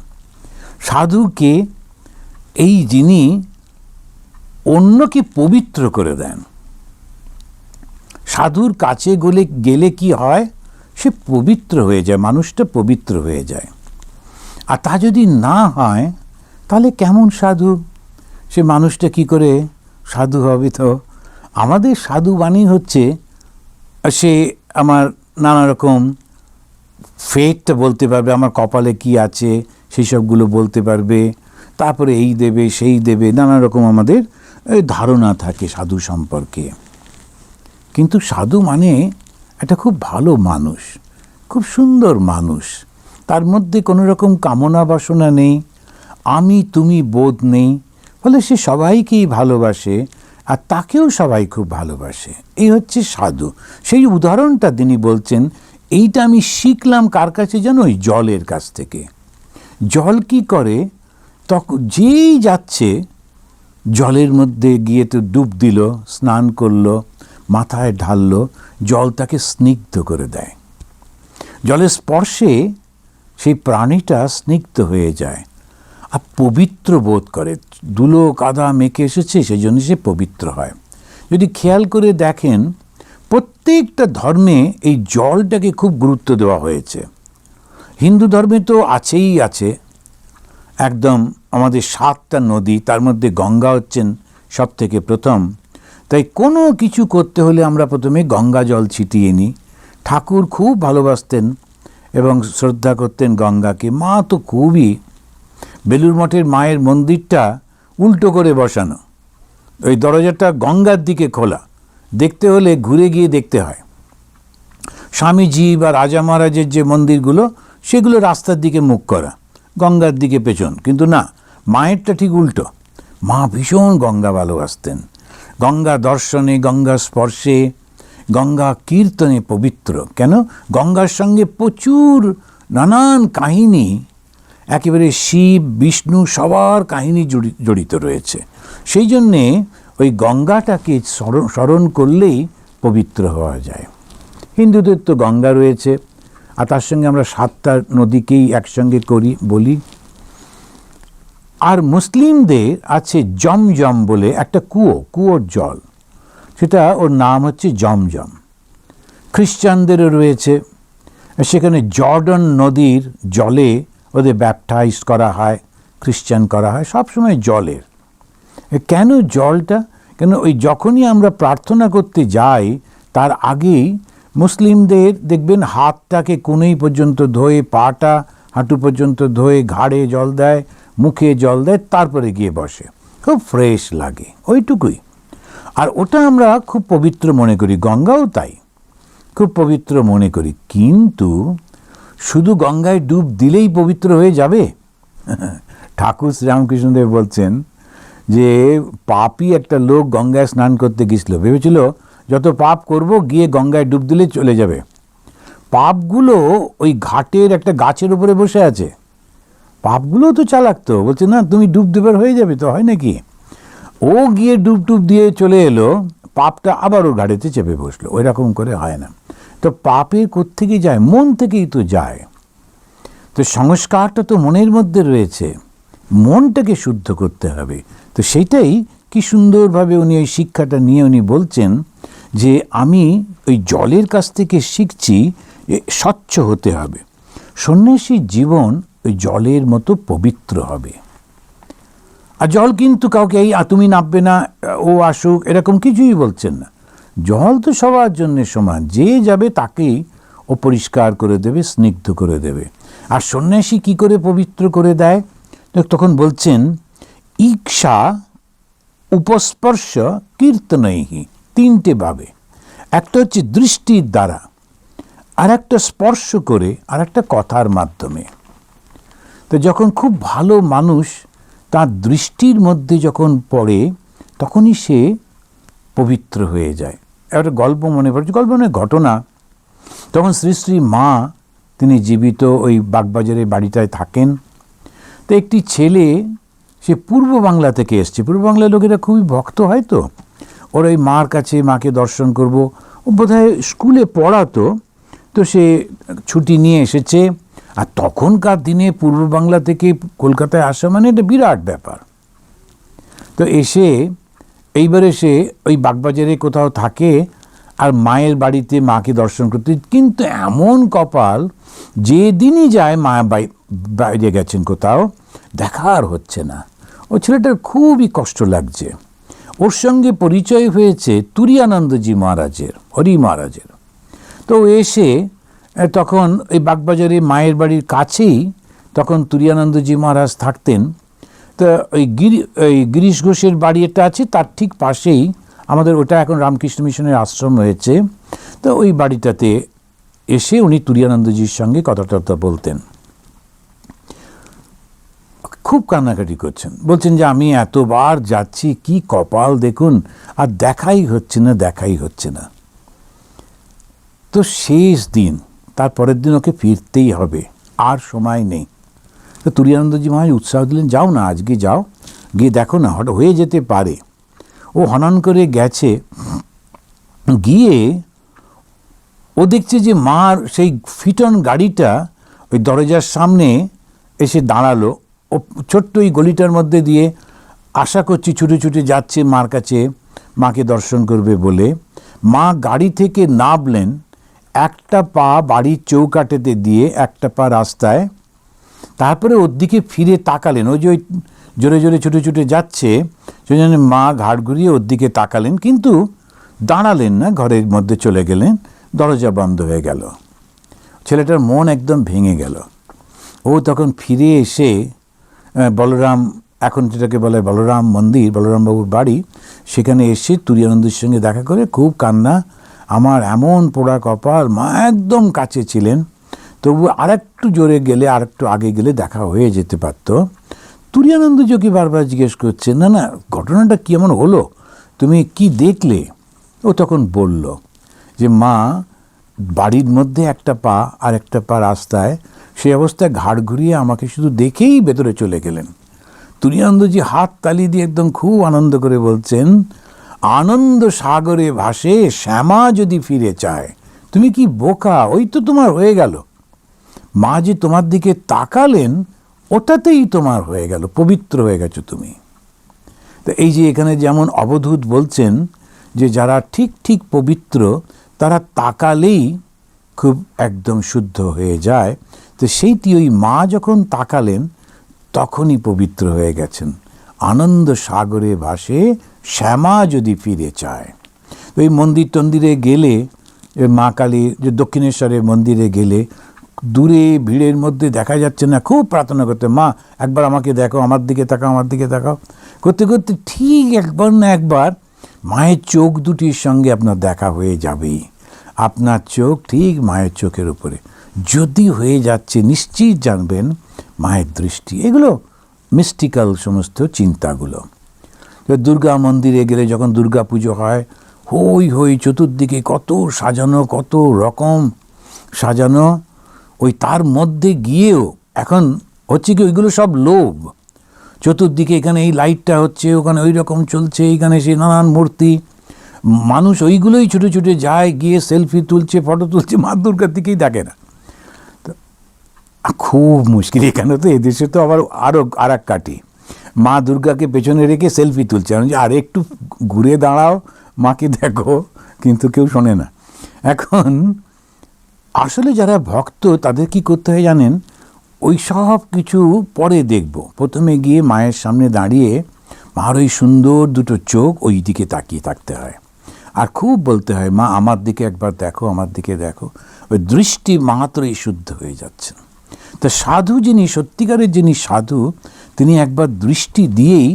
সাধুকে এই যিনি অন্যকে পবিত্র করে দেন। সাধুর কাছে গেলে কি হয়? সে পবিত্র হয়ে যায়, মানুষটা পবিত্র হয়ে যায়। আর তা যদি না হয় তাহলে কেমন সাধু? সে মানুষটা কি করে সাধু হবে? তো আমাদের সাধু বাণী হচ্ছে সে আমার নানা রকম ফেটটা বলতে পারবে, আমার কপালে কি আছে সেই সবগুলো বলতে পারবে, তারপরে এই দেবে সেই দেবে, নানা রকম আমাদের ধারণা থাকে সাধু সম্পর্কে। কিন্তু সাধু মানে একটা খুব ভালো মানুষ, খুব সুন্দর মানুষ, তার মধ্যে কোনো রকম কামনা বাসনা নেই, আমি তুমি বোধ নেই, ফলে সে সবাইকেই ভালোবাসে আর তাকেও সবাই খুব ভালোবাসে। এই হচ্ছে সাধু। সেই উদাহরণটা তিনি বলছেন, এইটা আমি শিখলাম কার কাছে জানো? ওই জলের কাছ থেকে। জল কি করে? তখন যেই যাচ্ছে জলের মধ্যে গিয়ে তো ডুব দিল, স্নান করলো, মাথায় ঢাললো, জল তাকে স্নিগ্ধ করে দেয়। জলের স্পর্শে সেই প্রাণীটা স্নিগ্ধ হয়ে যায় আর পবিত্র বোধ করে। ধুলো কাদা মেখে এসেছে, সেই জন্য সে পবিত্র হয়। যদি খেয়াল করে দেখেন, প্রত্যেকটা ধর্মে এই জলটাকে খুব গুরুত্ব দেওয়া হয়েছে। হিন্দু ধর্মে তো আছেই আছে, একদম আমাদের 7টা নদী, তার মধ্যে গঙ্গা হচ্ছেন সব থেকে প্রথম। তাই কোনো কিছু করতে হলে আমরা প্রথমে গঙ্গা জল ছিটিয়ে নিই। ঠাকুর খুব ভালোবাসতেন এবং শ্রদ্ধা করতেন গঙ্গাকে। মা তো খুবই, বেলুড় মঠের মায়ের মন্দিরটা উল্টো করে বসানো, ওই দরজাটা গঙ্গার দিকে খোলা, দেখতে হলে ঘুরে গিয়ে দেখতে হয়। স্বামীজি বা রাজা মহারাজের যে মন্দিরগুলো, সেগুলো রাস্তার দিকে মুখ করা, গঙ্গার দিকে পেছন। কিন্তু না, মায়েরটা ঠিক উল্টো। মা ভীষণ গঙ্গা ভালোবাসতেন। গঙ্গা দর্শনে, গঙ্গা স্পর্শে, গঙ্গা কীর্তনে পবিত্র। কেন? গঙ্গার সঙ্গে প্রচুর নানান কাহিনী, একেবারে শিব বিষ্ণু সবার কাহিনী জড়িত রয়েছে। সেই জন্যে ওই গঙ্গাটাকে স্মরণ করলেই পবিত্র হওয়া যায়। হিন্দুদের তো গঙ্গা রয়েছে, আর তার সঙ্গে আমরা 7টা নদীকেই একসঙ্গে বলি। আর মুসলিমদের আছে জমজম বলে একটা কুয়োর জল। সেটা ওর নাম হচ্ছে জমজম। খ্রিস্টানদেরও রয়েছে, সেখানে জর্ডন নদীর জলে ওদের ব্যাপটাইজ করা হয়, খ্রিস্টান করা হয়, সবসময় জলের। কেন জলটা? কেন ওই যখনই আমরা প্রার্থনা করতে যাই তার আগেই মুসলিমদের দেখবেন হাতটাকে কোণেই পর্যন্ত ধোয়ে, পাটা হাঁটু পর্যন্ত ধোয়ে, ঘাড়ে জল দেয়, মুখে জল দেয়, তারপরে গিয়ে বসে, খুব ফ্রেশ লাগে, ওইটুকুই। আর ওটা আমরা খুব পবিত্র মনে করি, গঙ্গাও তাই, খুব পবিত্র মনে করি। কিন্তু শুধু গঙ্গায় ডুব দিলেই পবিত্র হয়ে যাবে? ঠাকুর শ্রীরামকৃষ্ণদেব বলছেন যে পাপী একটা লোক গঙ্গায় স্নান করতে গেছিল, ভেবেছিল যত পাপ করব গিয়ে গঙ্গায় ডুব দিলে চলে যাবে। পাপগুলো ওই ঘাটের একটা গাছের উপরে বসে আছে, পাপগুলো তো চালাক, তো বলছে না তুমি ডুব দেবার হয়ে যাবে, তো হয় নাকি? ও গিয়ে ডুব টুব দিয়ে চলে এলো, পাপটা আবার ওর ঘাড়েতে চেপে বসলো, ওই রকম করে হয় না। তো পাপের কোত্থেকে যায়? মন থেকেই তো যায়। তো সংস্কারটা তো মনের মধ্যে রয়েছে, মনটাকে শুদ্ধ করতে হবে। তো সেইটাই কি সুন্দরভাবে উনি ওই শিক্ষাটা নিয়ে উনি বলছেন যে আমি ওই জলের কাছ থেকে শিখছি স্বচ্ছ হতে হবে, সন্ন্যাসীর জীবন ওই জলের মতো পবিত্র হবে। আর জল কিন্তু কাউকে এই তুমি নামবে না, ও আসুক, এরকম কিছুই বলছেন না। জল তো সবার জন্য সমান, যে যাবে তাকেই ও পরিষ্কার করে দেবে, স্নিগ্ধ করে দেবে। আর সন্ন্যাসী কি করে পবিত্র করে দেয়? তখন বলছেন ঈক্ষা, উপস্পর্শ, কীর্তনৈহি, তিনটে ভাবে। একটা হচ্ছে দৃষ্টির দ্বারা, আর একটা স্পর্শ করে, আর একটা কথার মাধ্যমে। তো যখন খুব ভালো মানুষ তার দৃষ্টির মধ্যে যখন পড়ে তখনই সে পবিত্র হয়ে যায়। একটা গল্প মনে পড়ছে, গল্প মানে ঘটনা। তখন শ্রী শ্রী মা তিনি জীবিত ওই বাগবাজারে বাড়িটায় থাকেন। তো একটি ছেলে, সে পূর্ব বাংলা থেকে এসছে, পূর্ব বাংলার লোকেরা খুবই ভক্ত হয়, তো ওরা ওই মার কাছে মাকে দর্শন করব, ও বোধহয় স্কুলে পড়াতো, তো সে ছুটি নিয়ে এসেছে। আর তখনকার দিনে পূর্ব বাংলা থেকে কলকাতায় আসা মানে এটা বিরাট ব্যাপার। তো এসে এইবারে সে ওই বাগবাজারে কোথাও থাকে আর মায়ের বাড়িতে মাকে দর্শন করতে, কিন্তু এমন কপাল যেদিনই যায় মা বাইরে গেছেন কোথাও, দেখা আর হচ্ছে না। ও ছেলেটার খুবই কষ্ট লাগছে। ওর সঙ্গে পরিচয় হয়েছে তুরিয়ানন্দজি মহারাজের, হরি মহারাজের। তো এসে তখন ওই বাগবাজারে মায়ের বাড়ির কাছেই তখন তুরিয়ানন্দজি মহারাজ থাকতেন। তো ওই গিরিশ ঘোষের বাড়ি একটা আছে, তার ঠিক পাশেই আমাদের ওটা এখন রামকৃষ্ণ মিশনের আশ্রম রয়েছে। তো ওই বাড়িটাতে এসে উনি তুরিয়ানন্দজির সঙ্গে কথা টথা বলতেন। খুব কান্নাকাটি করছেন, বলছেন যে আমি এতবার যাচ্ছি, কি কপাল দেখুন, আর দেখাই হচ্ছে না, দেখাই হচ্ছে না। তো শেষ দিন, তার পরের দিন ওকে ফিরতেই হবে, আর সময় নেই। তো তুরিয়ানন্দজি মহারাজ উৎসাহ দিলেন, যাও না, আজকে যাও, গিয়ে দেখো না, হঠাৎ হয়ে যেতে পারে। ও হনন করে গেছে, গিয়ে ও দেখছে যে মার সেই ফিটন গাড়িটা ওই দরজার সামনে এসে দাঁড়ালো। ও ছোট্ট ওই গলিটার মধ্যে দিয়ে আশা করছি ছুটে ছুটে যাচ্ছে মার কাছে, মাকে দর্শন করবে বলে। মা গাড়ি থেকে নামলেন, একটা পা বাড়ির চৌকাঠেতে দিয়ে, একটা পা রাস্তায়, তারপরে ওর দিকে ফিরে তাকালেন। ওই যে ওই জোরে জোরে ছুটে ছুটে যাচ্ছে, সেই জন্য মা ঘাড় ঘুরিয়ে ওর দিকে তাকালেন, কিন্তু দাঁড়ালেন না, ঘরের মধ্যে চলে গেলেন, দরজা বন্ধ হয়ে গেল। ছেলেটার মন একদম ভেঙে গেল। ও তখন ফিরে এসে বলরাম, এখন যেটাকে বলে বলরাম মন্দির, বলরামবাবুর বাড়ি, সেখানে এসে তুরিয়ানন্দের সঙ্গে দেখা করে খুব কান্না, আমার এমন পোড়া কপাল, মা একদম কাছে ছিলেন, তবু আরেকটু জোরে গেলে, আরেকটু আগে গেলে দেখা হয়ে যেতে পারত। তুরিয়ানন্দজিকে বারবার জিজ্ঞেস করছে, না না, ঘটনাটা কি এমন হলো, তুমি কি দেখলে? ও তখন বলল যে মা বাড়ির মধ্যে একটা পা আর একটা পা রাস্তায়, সেই অবস্থায় ঘাড় ঘুরিয়ে আমাকে শুধু দেখেই ভেতরে চলে গেলেন। তুরিয়ানন্দজি হাত তালি দিয়ে একদম খুব আনন্দ করে বলছেন, আনন্দ সাগরে ভাসে শ্যামা যদি ফিরে চায়, তুমি কি বোকা, ওই তো তোমার হয়ে গেল। মা যে তোমার দিকে তাকালেন, ওটাতেই তোমার হয়ে গেল, পবিত্র হয়ে গেছো তুমি। তো এই যে এখানে যেমন অবধূত বলছেন যে যারা ঠিক ঠিক পবিত্র তারা তাকালেই খুব একদম শুদ্ধ হয়ে যায়। তো সেইটি ওই মা যখন তাকালেন তখনই পবিত্র হয়ে গেছেন। আনন্দ সাগরে ভাসে শ্যামা যদি ফিরে চায়। ওই মন্দির টন্দিরে গেলে, মা কালী যে দক্ষিণেশ্বরের মন্দিরে গেলে দূরে ভিড়ের মধ্যে দেখা যাচ্ছে না, খুব প্রার্থনা করতে, মা একবার আমাকে দেখো, আমার দিকে তাকাও, আমার দিকে তাকাও করতে করতে ঠিক একবার না একবার মায়ের চোখ দুটির সঙ্গে আপনার দেখা হয়ে যাবেই। আপনার চোখ ঠিক মায়ের চোখের উপরে যদি হয়ে যাচ্ছে, নিশ্চিত জানবেন মায়ের দৃষ্টি। এগুলো মিস্টিক্যাল সমস্ত চিন্তাগুলো। দুর্গা মন্দিরে গেলে যখন দুর্গা পুজো হয়, হই হই চতুর্দিকে কত সাজানো, কত রকম সাজানো। ওই তার মধ্যে গিয়েও এখন হচ্ছে কি ওইগুলো সব লোভ। চতুর্দিকে এখানে এই লাইটটা হচ্ছে, ওখানে ওই রকম চলছে, এইখানে সেই নানান মূর্তি, মানুষ ওইগুলোই ছুটে ছুটে যায়, গিয়ে সেলফি তুলছে, ফটো তুলছে, মা দুর্গার দিকেই দেখে না। খুব মুশকিল। এখানে তো এদেশে তো আবার আরও আর এক কাটি, মা দুর্গাকে পেছনে রেখে সেলফি তুলছে, আর একটু ঘুরে দাঁড়াও, মাকে দেখো, কিন্তু কেউ শোনে না। এখন আসলে যারা ভক্ত তাদের কি করতে হয় জানেন, ওই সব কিছু পরে দেখব, প্রথমে গিয়ে মায়ের সামনে দাঁড়িয়ে মার ওই সুন্দর দুটো চোখ ওই দিকে তাকিয়ে থাকতে হয়, আর খুব বলতে হয়, মা আমার দিকে একবার দেখো, আমার দিকে দেখো। ওই দৃষ্টি মাত্রই শুদ্ধ হয়ে যাচ্ছেন। তা সাধু যিনি, সত্যিকারের যিনি সাধু, তিনি একবার দৃষ্টি দিয়েই,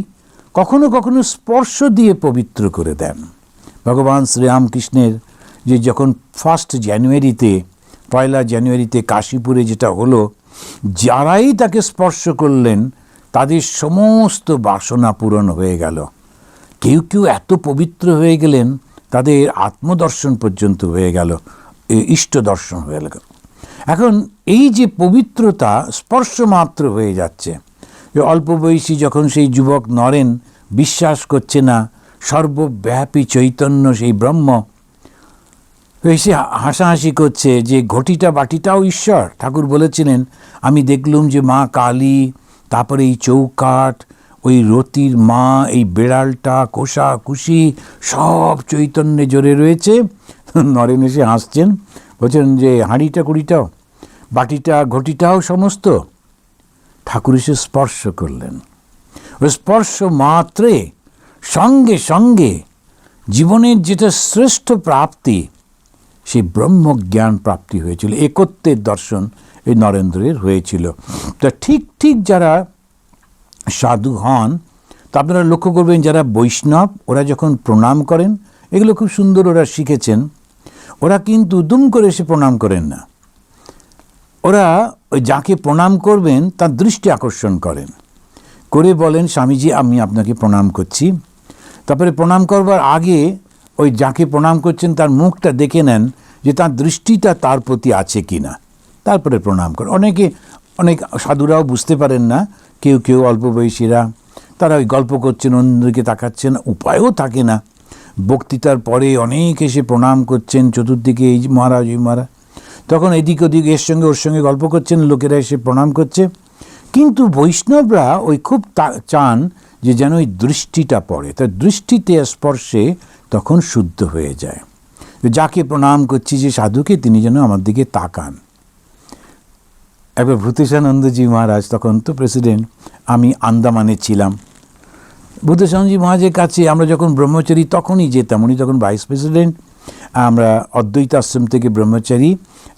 কখনো কখনো স্পর্শ দিয়ে পবিত্র করে দেন। ভগবান শ্রীরামকৃষ্ণের যে যখন 1 জানুয়ারিতে, 1 জানুয়ারিতে কাশীপুরে যেটা হলো, যারাই তাকে স্পর্শ করলেন তাদের সমস্ত বাসনা পূরণ হয়ে গেল। কেউ কেউ এত পবিত্র হয়ে গেলেন তাদের আত্মদর্শন পর্যন্ত হয়ে গেল, ইষ্ট দর্শন হয়ে গেল। এখন এই যে পবিত্রতা স্পর্শ মাত্র হয়ে যাচ্ছে, অল্প বয়সী যখন সেই যুবক নরেন বিশ্বাস করছে না সর্বব্যাপী চৈতন্য সেই ব্রহ্ম, এসে হাসাহাসি করছে যে ঘটিটা বাটিটাও ঈশ্বর। ঠাকুর বলেছিলেন, আমি দেখলুম যে মা কালী, তারপরে এই চৌকাঠ, ওই রতির মা, এই বেড়ালটা, কোষা কুশি সব চৈতন্যে জোরে রয়েছে। নরেন এসে হাসছেন, বলছেন যে হাঁড়িটা কুড়িটাও, বাটিটা ঘটিটাও সমস্ত। ঠাকুর এসে স্পর্শ করলেন, ওই স্পর্শ মাত্রে সঙ্গে সঙ্গে জীবনের যেটা শ্রেষ্ঠ প্রাপ্তি, সেই ব্রহ্মজ্ঞান প্রাপ্তি হয়েছিল, একত্বের দর্শন এই নরেন্দ্রের হয়েছিল। তা ঠিক ঠিক যারা সাধু হন, তা আপনারা লক্ষ্য করবেন যারা বৈষ্ণব, ওরা যখন প্রণাম করেন, এগুলো খুব সুন্দর ওরা শিখেছেন, ওরা কিন্তু দুম করে এসে প্রণাম করেন না। ওরা ওই যাকে প্রণাম করবেন তার দৃষ্টি আকর্ষণ করেন, করে বলেন, স্বামীজি আমি আপনাকে প্রণাম করছি। তারপরে প্রণাম করবার আগে ওই যাকে প্রণাম করছেন তার মুখটা দেখে নেন যে তার দৃষ্টিটা তার প্রতি আছে কি না, তারপরে প্রণাম করেন। অনেক সাধুরাও বুঝতে পারেন না, কেউ কেউ অল্প বয়সীরা, তারা ওই গল্প করছেন, অন্যদিকে তাকাচ্ছেন, উপায়ও থাকে না। বক্তৃতার পরে অনেক এসে প্রণাম করছেন চতুর্দিকে, এই মহারাজ ওই মহারাজ, তখন এদিক ওদিক এর সঙ্গে ওর সঙ্গে গল্প করছেন, লোকেরা এসে প্রণাম করছে। কিন্তু বৈষ্ণবরা ওই খুব চান যে যেন ওই দৃষ্টিটা পড়ে, তার দৃষ্টিতে স্পর্শে তখন শুদ্ধ হয়ে যায়। যাকে প্রণাম করছি, যে সাধুকে, তিনি যেন আমার দিকে তাকান। একবার ভূতেশানন্দজি মহারাজ, তখন তো প্রেসিডেন্ট, আমি আন্দামানে ছিলাম, ভূতেশানন্দজি মহারাজের কাছে আমরা যখন ব্রহ্মচারী তখনই যেতাম, উনি তখন ভাইস প্রেসিডেন্ট, আমরা অদ্বৈত আশ্রম থেকে ব্রহ্মচারী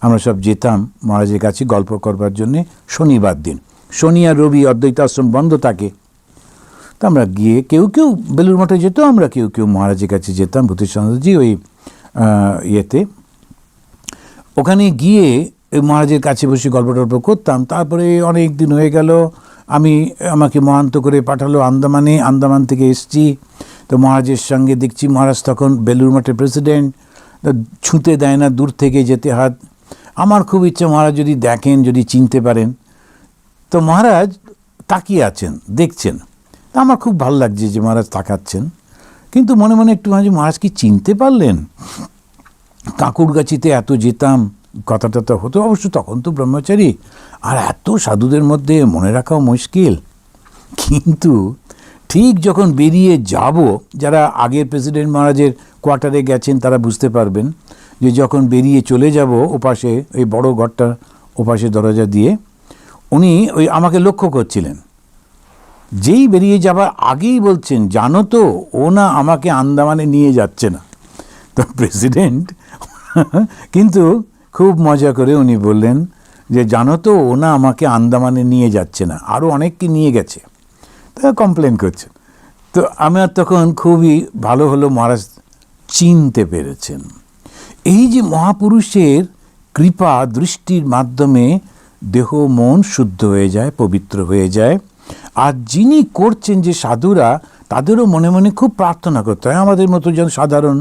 আমরা সব যেতাম মহারাজের কাছে গল্প করবার জন্যে। শনিবার দিন, শনি আর রবি অদ্বৈত আশ্রম বন্ধ থাকে, তো আমরা গিয়ে কেউ কেউ বেলুর মঠে যেত, আমরা কেউ কেউ মহারাজের কাছে যেতাম, ভূতেশানন্দজি ওই ইয়েতে। ওখানে গিয়ে মহারাজের কাছে বসে গল্প টল্প করতাম। তারপরে অনেক দিন হয়ে গেল, আমাকে মহান্ত করে পাঠালো আন্দামানে, আন্দামান থেকে এসছি। তো মহারাজের সঙ্গে দেখছি, মহারাজ তখন বেলুর মঠের প্রেসিডেন্ট, ছুঁতে দেয় না, দূর থেকে যেতে হাত। আমার খুব ইচ্ছা মহারাজ যদি দেখেন, যদি চিনতে পারেন। তো মহারাজ তাকিয়ে আছেন, দেখছেন, তা আমার খুব ভালো লাগছে যে মহারাজ তাকাচ্ছেন, কিন্তু মনে মনে একটু মাঝে, মহারাজ কি চিনতে পারলেন? কাঁকুড়গাছিতে এত যেতাম, কথাটা তো হতো, অবশ্য তখন তো ব্রহ্মচারী, আর এত সাধুদের মধ্যে মনে রাখাও মুশকিল। কিন্তু ঠিক যখন বেরিয়ে যাব, যারা আগের প্রেসিডেন্ট মহারাজের কোয়ার্টারে গেছেন তারা বুঝতে পারবেন যে যখন বেরিয়ে চলে যাব ওপাশে ওই বড় ঘরটা ওপাশে দরজা দিয়ে উনি ওই আমাকে লক্ষ্য করছিলেন, যেই বেরিয়ে যাবার আগেই বলছেন, জানো তো ও না আমাকে আন্দামানে নিয়ে যাচ্ছে না। তো প্রেসিডেন্ট কিন্তু খুব মজা করে উনি বললেন যে জানো তো ও না আমাকে আন্দামানে নিয়ে যাচ্ছে না, আরও অনেককে নিয়ে গেছে। তা কমপ্লেন করছেন। তো আমার তখন খুবই ভালো হলো মহারাজ চিনতে পেরেছেন। এই যে মহাপুরুষের কৃপা দৃষ্টির মাধ্যমে দেহ মন শুদ্ধ হয়ে যায়, পবিত্র হয়ে যায়। আর যিনি করছেন যে সাধুরা, তাদেরও মনে মনে খুব প্রার্থনা করতে হয়, আমাদের মতো যেন সাধারণ।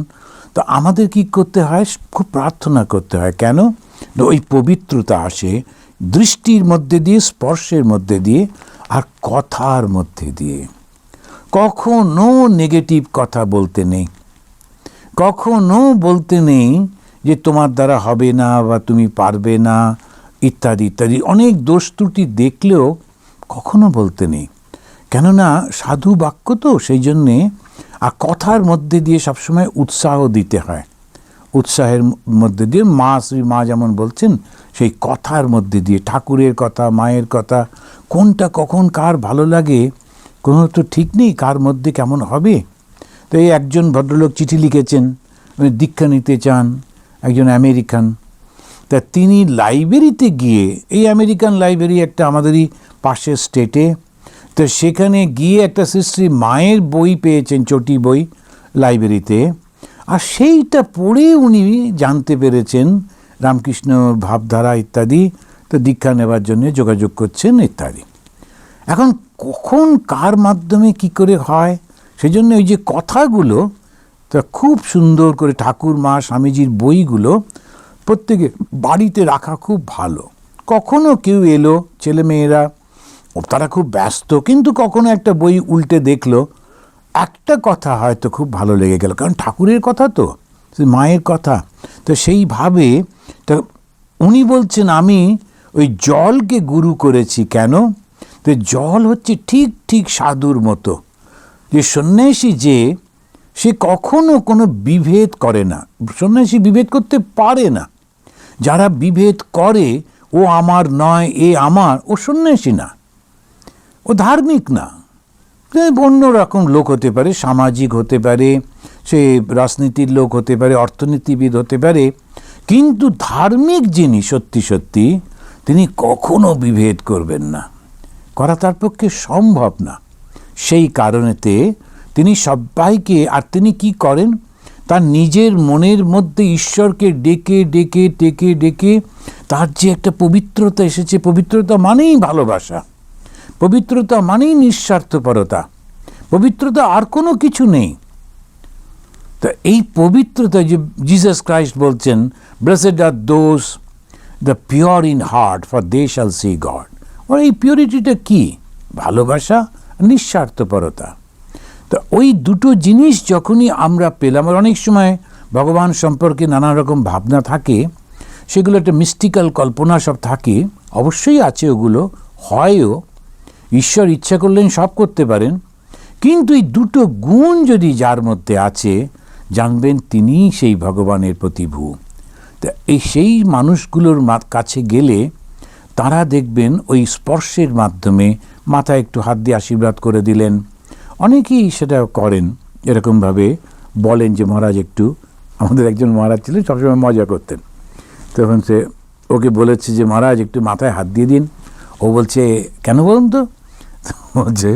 তো আমাদের কি করতে হয়? খুব প্রার্থনা করতে হয়। কেন? ওই পবিত্রতা আসে দৃষ্টির মধ্যে দিয়ে, স্পর্শের মধ্যে দিয়ে, আর কথার মধ্যে দিয়ে। কখনো নেগেটিভ কথা বলতে নেই, কখনো বলতে নেই যে তোমার দ্বারা হবে না বা তুমি পারবে না ইত্যাদি ইত্যাদি। অনেক দোষ ত্রুটি দেখলেও কখনো বলতে নেই, কেননা সাধু বাক্য তো, সেই জন্যে। আর কথার মধ্যে দিয়ে সবসময় উৎসাহ দিতে হয়, উৎসাহের মধ্যে দিয়ে শ্রী মা যেমন বলছেন, সেই কথার মধ্যে দিয়ে, ঠাকুরের কথা, মায়ের কথা, কোনটা কখন কার ভালো লাগে কোনো তো ঠিক নেই, কার মধ্যে কেমন হবে। তো এই একজন ভদ্রলোক চিঠি লিখেছেন, উনি দীক্ষা নিতে চান, একজন আমেরিকান। তা তিনি লাইব্রেরিতে গিয়ে, এই আমেরিকান লাইব্রেরি একটা আমাদেরই পাশের স্টেটে, তো সেখানে গিয়ে একটা শ্রী মায়ের বই পেয়েছেন, চটি বই লাইব্রেরিতে। আর সেইটা পড়ে উনি জানতে পেরেছেন রামকৃষ্ণ ভাবধারা ইত্যাদি। তো দীক্ষা নেবার জন্য যোগাযোগ করছেন ইত্যাদি। এখন কখন কার মাধ্যমে কি করে হয়, সেই জন্য ওই যে কথাগুলো তা খুব সুন্দর করে ঠাকুর মা স্বামীজির বইগুলো প্রত্যেকে বাড়িতে রাখা খুব ভালো। কখনো কেউ এলো, ছেলেমেয়েরা তারা খুব ব্যস্ত, কিন্তু কখনো একটা বই উল্টে দেখলো, একটা কথা হয়তো খুব ভালো লেগে গেল, কারণ ঠাকুরের কথা তো, মায়ের কথা। তো সেইভাবে তা উনি বলছেন আমি ওই জলকে গুরু করেছি। কেন? তো জল হচ্ছে ঠিক ঠিক সাধুর মতো, যে সন্ন্যাসী যে সে কখনো কোনো বিভেদ করে না, সন্ন্যাসী বিভেদ করতে পারে না। যারা বিভেদ করে, ও আমার নয়, এ আমার, ও সন্ন্যাসী না, ও ধার্মিক না। অন্য রকম লোক হতে পারে, সামাজিক হতে পারে, সে রাজনীতির লোক হতে পারে, অর্থনীতিবিদ হতে পারে, কিন্তু ধার্মিক যিনি সত্যি সত্যি, তিনি কখনো বিভেদ করবেন না, করা তার পক্ষে সম্ভব না। সেই কারণেতে তিনি সবাইকে, আর তিনি কি করেন, তার নিজের মনের মধ্যে ঈশ্বরকে ডেকে ডেকে ডেকে ডেকে তার যে একটা পবিত্রতা এসেছে, পবিত্রতা মানেই ভালোবাসা, পবিত্রতা মানেই নিঃস্বার্থপরতা, পবিত্রতা আর কোনো কিছু নেই। তা এই পবিত্রতা যে জিসাস ক্রাইস্ট বলছেন, blessed are those the pure in heart, for they shall see God. আর এই পিওরিটিটা কি? ভালোবাসা, নিঃস্বার্থপরতা। তো ওই দুটো জিনিস যখনই আমরা পেলাম, আর অনেক সময় ভগবান সম্পর্কে নানা রকম ভাবনা থাকে, সেগুলো একটা মিস্টিক্যাল কল্পনা সব থাকে, অবশ্যই আছে, ওগুলো হয়ও, ঈশ্বর ইচ্ছা করলেন সব করতে পারেন। কিন্তু এই দুটো গুণ যদি যার মধ্যে আছে, জানবেন তিনিই সেই ভগবানের প্রতিভূ। তা এই সেই মানুষগুলোর কাছে গেলে তারা দেখবেন ওই স্পর্শের মাধ্যমে মাথায় একটু হাত দিয়ে আশীর্বাদ করে দিলেন। অনেকেই সেটা করেন, এরকমভাবে বলেন যে মহারাজ একটু, আমাদের একজন মহারাজ ছিলেন সবসময় মজা করতেন, তখন সে ওকে বলেছে যে মহারাজ একটু মাথায় হাত দিয়ে দিন। ও বলছে কেন বলুন তো? বলছে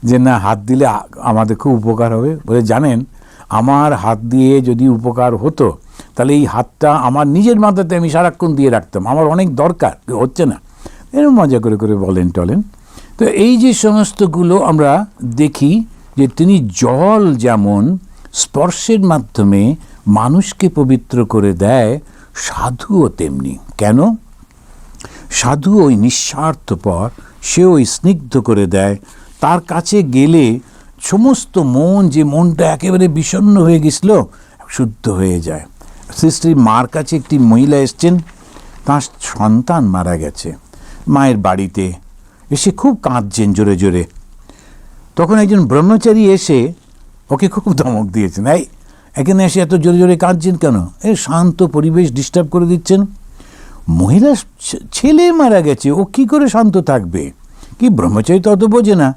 যে না, হাত দিলে আমাদের খুব উপকার হবে। বলে জানেন, আমার হাত দিয়ে যদি উপকার হতো তাহলে এই হাতটা আমার নিজের মাথাতে আমি সারাক্ষণ দিয়ে রাখতাম, আমার অনেক দরকার, হচ্ছে না। এরকম মজা করে করে বলেন টলেন। তো এই যে সমস্তগুলো আমরা দেখি যে তিনি জল যেমন স্পর্শের মাধ্যমে মানুষকে পবিত্র করে দেয়, সাধুও তেমনি। কেন? সাধু ওই নিঃস্বার্থপর, সে ওই স্নিগ্ধ করে দেয়। তার কাছে গেলে সমস্ত মন, যে মনটা একেবারে বিষণ্ণ হয়ে গেছিল, শুদ্ধ হয়ে যায়। শ্রী মার কাছে একটি মহিলা এসছেন, তাঁর সন্তান মারা গেছে, মায়ের বাড়িতে এসে খুব কাঁদছেন জোরে জোরে। তখন একজন ব্রহ্মচারী এসে ওকে খুব ধমক দিয়েছেন, এই এখানে এসে এত জোরে জোরে কাঁদছেন কেন? শান্ত পরিবেশ ডিস্টার্ব করে দিচ্ছেন। মহিলা ছেলে মারা গেছে, ও কি করে শান্ত থাকবে? কি ব্রহ্মচারী তো অত বোঝে না,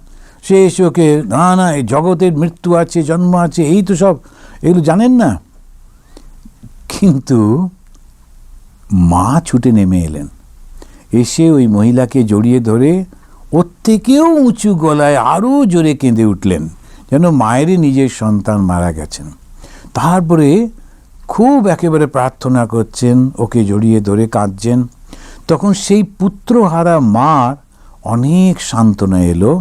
সে এসে ওকে না এই জগতের মৃত্যু আছে, জন্ম আছে, এই তো সব এগুলো জানেন না। কিন্তু মা ছুটে নেমে এলেন, এসে ওই মহিলাকে জড়িয়ে ধরে ওর থেকেও উঁচু গলায় আরও জোরে কেঁদে উঠলেন, যেন মায়েরই নিজের সন্তান মারা গেছেন। তারপরে খুব একেবারে প্রার্থনা করছেন, ওকে জড়িয়ে ধরে কাঁদছেন। তখন সেই পুত্রহারা মার অনেক সান্ত্বনা এলো।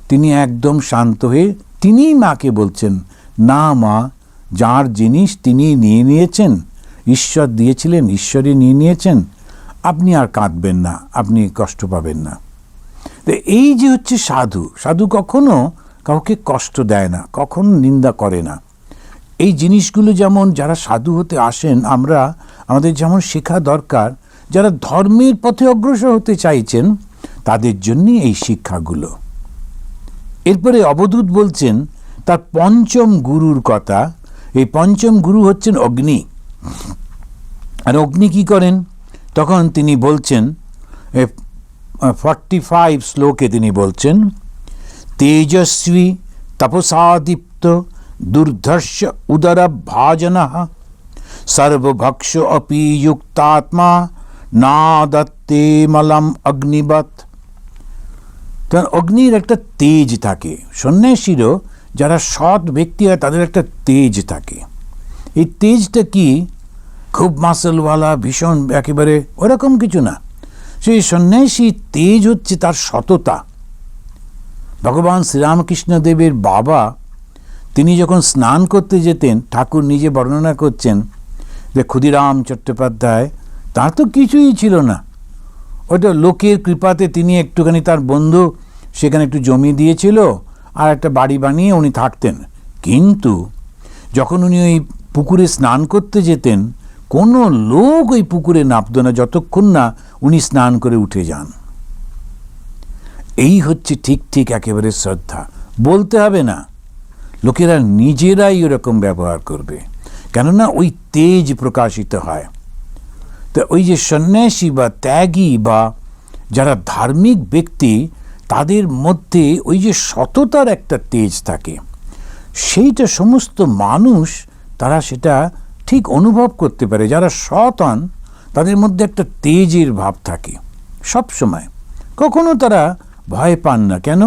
তিনি একদম শান্ত হয়ে তিনিই মাকে বলছেন, না মা, যার জিনিস তিনি নিয়ে নিয়েছেন, ঈশ্বর দিয়েছিলেন, ঈশ্বরই নিয়ে নিয়েছেন, আপনি আর কাঁদবেন না, আপনি কষ্ট পাবেন না। তো এই যে হচ্ছে সাধু, সাধু কখনো কাউকে কষ্ট দেয় না, কখনো নিন্দা করে না। এই জিনিসগুলো যেমন যারা সাধু হতে আসেন আমাদের যেমন শেখা দরকার, যারা ধর্মের পথে অগ্রসর হতে চাইছেন তাদের জন্যই এই শিক্ষাগুলো। এরপরে অবধূত বলছেন তার পঞ্চম গুরুর কথা। এই পঞ্চম গুরু হচ্ছেন অগ্নি। আর অগ্নি কি করেন? তখন তিনি বলছেন 45 শ্লোকে তিনি বলছেন, তেজস্বী তপসাদীপ্ত দুর্ধর্ষ উদরভাজনঃ সর্বভক্ষ অপি যুক্তাত্মা নাদত্তে মলম অগ্নিবৎ। কারণ অগ্নির একটা তেজ থাকে। সন্ন্যাসীরও যারা সৎ ব্যক্তি হয় তাদের একটা তেজ থাকে। এই তেজটা কি খুব মাসলওয়ালা, ভীষণ একেবারে ওরকম কিছু না। সেই সন্ন্যাসী তেজ হচ্ছে তার সততা। ভগবান শ্রীরামকৃষ্ণদেবের বাবা তিনি যখন স্নান করতে যেতেন, ঠাকুর নিজে বর্ণনা করছেন যে ক্ষুদিরাম চট্টোপাধ্যায়, তার তো কিছুই ছিল না, ওটা লোকের কৃপাতে তিনি একটুখানি, তার বন্ধু সেখানে একটু জমি দিয়েছিল আর একটা বাড়ি বানিয়ে উনি থাকতেন। কিন্তু যখন উনি ওই পুকুরে স্নান করতে যেতেন, কোনো লোক ওই পুকুরে নামত না যতক্ষণ না উনি স্নান করে উঠে যান। এই হচ্ছে ঠিক ঠিক একেবারে শ্রদ্ধা। বলতে হবে না, লোকেরা নিজেরাই ওরকম ব্যবহার করবে, কেননা ওই তেজ প্রকাশিত হয়। তো ওই যে সন্ন্যাসী বা ত্যাগী বা যারা ধার্মিক ব্যক্তি, তাদের মধ্যে ওই যে সততার একটা তেজ থাকে, সেইটা সমস্ত মানুষ তারা সেটা ঠিক অনুভব করতে পারে। যারা সৎ হন তাদের মধ্যে একটা তেজের ভাব থাকে সব সময়, কখনো তারা ভয় পান না। কেন?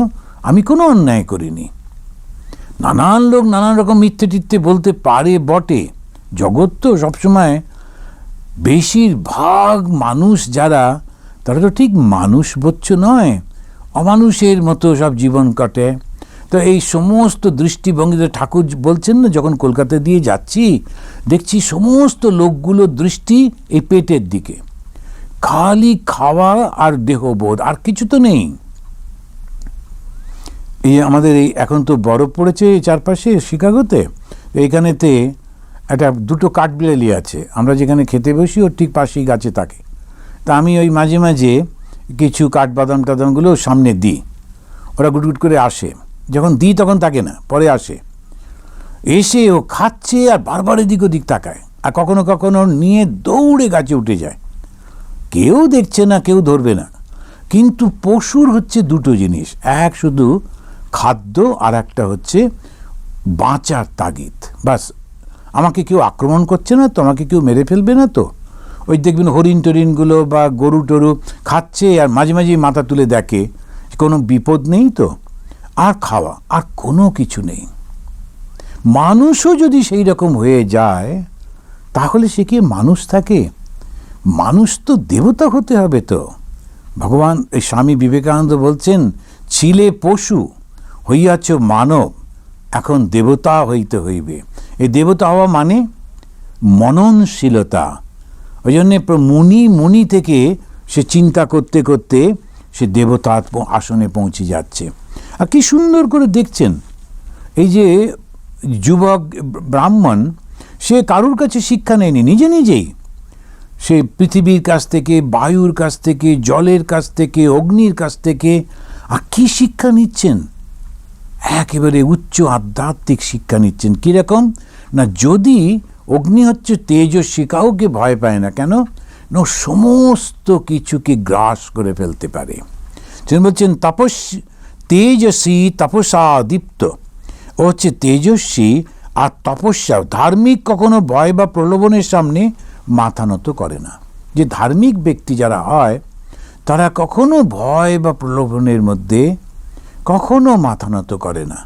আমি কোনো অন্যায় করিনি। নানান লোক নানান রকম মিথ্যে টিথ্যে বলতে পারে বটে, জগৎ তো সবসময় বেশিরভাগ মানুষ যারা, তারা তো ঠিক মানুষ বোধ নয়, অমানুষের মতো সব জীবন কাটে। তো এই সমস্ত দৃষ্টিভঙ্গিতে ঠাকুর বলছেন না, যখন কলকাতা দিয়ে যাচ্ছি দেখছি সমস্ত লোকগুলো দৃষ্টি এই পেটের দিকে, খালি খাওয়া আর দেহবোধ, আর কিছু তো নেই। এই আমাদের এই এখন তো বরফ পড়েছে চারপাশে শিকাগোতে, এইখানেতে একটা দুটো কাঠবিড়ালি আছে, আমরা যেখানে খেতে বসি ওর ঠিক পাশেই গাছে থাকে। তা আমি ওই মাঝে মাঝে কিছু কাঠবাদাম টাদামগুলো সামনে দিই, ওরা গুটগুট করে আসে। যখন দিই তখন থাকে না, পরে আসে, এসে ও খাচ্ছে আর বারবার এদিক ওদিক তাকায়, আর কখনো কখনো নিয়ে দৌড়ে গাছে উঠে যায়। কেউ দেখছে না, কেউ ধরবে না। কিন্তু পশুর হচ্ছে দুটো জিনিস, এক শুধু খাদ্য আর একটা হচ্ছে বাঁচার তাগিদ। বাস, আমাকে কেউ আক্রমণ করছে না তো, আমাকে কেউ মেরে ফেলবে না তো। ওই দেখবেন হরিণ টরিনগুলো বা গরু টরু খাচ্ছে আর মাঝে মাঝে মাথা তুলে দেখে কোনো বিপদ নেই তো, আর খাওয়া, আর কোনো কিছু নেই। মানুষও যদি সেই রকম হয়ে যায় তাহলে সে কি মানুষ থাকে? মানুষ তো দেবতা হতে হবে। তো ভগবান এই স্বামী বিবেকানন্দ বলছেন, ছিলে পশু হইয়াছ মানব, এখন দেবতা হইতে হইবে। এই দেবতা হওয়া মানে মননশীলতা। ওই জন্যে মুনি থেকে সে চিন্তা করতে করতে সে দেবতার আসনে পৌঁছে যাচ্ছে। আর কি সুন্দর করে দেখছেন, এই যে যুবক ব্রাহ্মণ, সে কারুর কাছে শিক্ষা নেয়নি, নিজে নিজেই সে পৃথিবীর কাছ থেকে, বায়ুর কাছ থেকে, জলের কাছ থেকে, অগ্নির কাছ থেকে। আর কি শিক্ষা নিচ্ছেন? একেবারে উচ্চ আধ্যাত্মিক শিক্ষা নিচ্ছেন। কীরকম না, যদি অগ্নি হচ্ছে তেজস্বী, কাউকে ভয় পায় না। কেন না, সমস্ত কিছুকে গ্রাস করে ফেলতে পারে। তিনি বলছেন তেজস্বী তপসা দীপ্ত, ও হচ্ছে তেজস্বী আর তপস্যা। ধার্মিক কখনো ভয় বা প্রলোভনের সামনে মাথা নত করে না। যে ধার্মিক ব্যক্তি যারা হয় তারা কখনো ভয় বা প্রলোভনের মধ্যে কখনো মাথা নত করে না।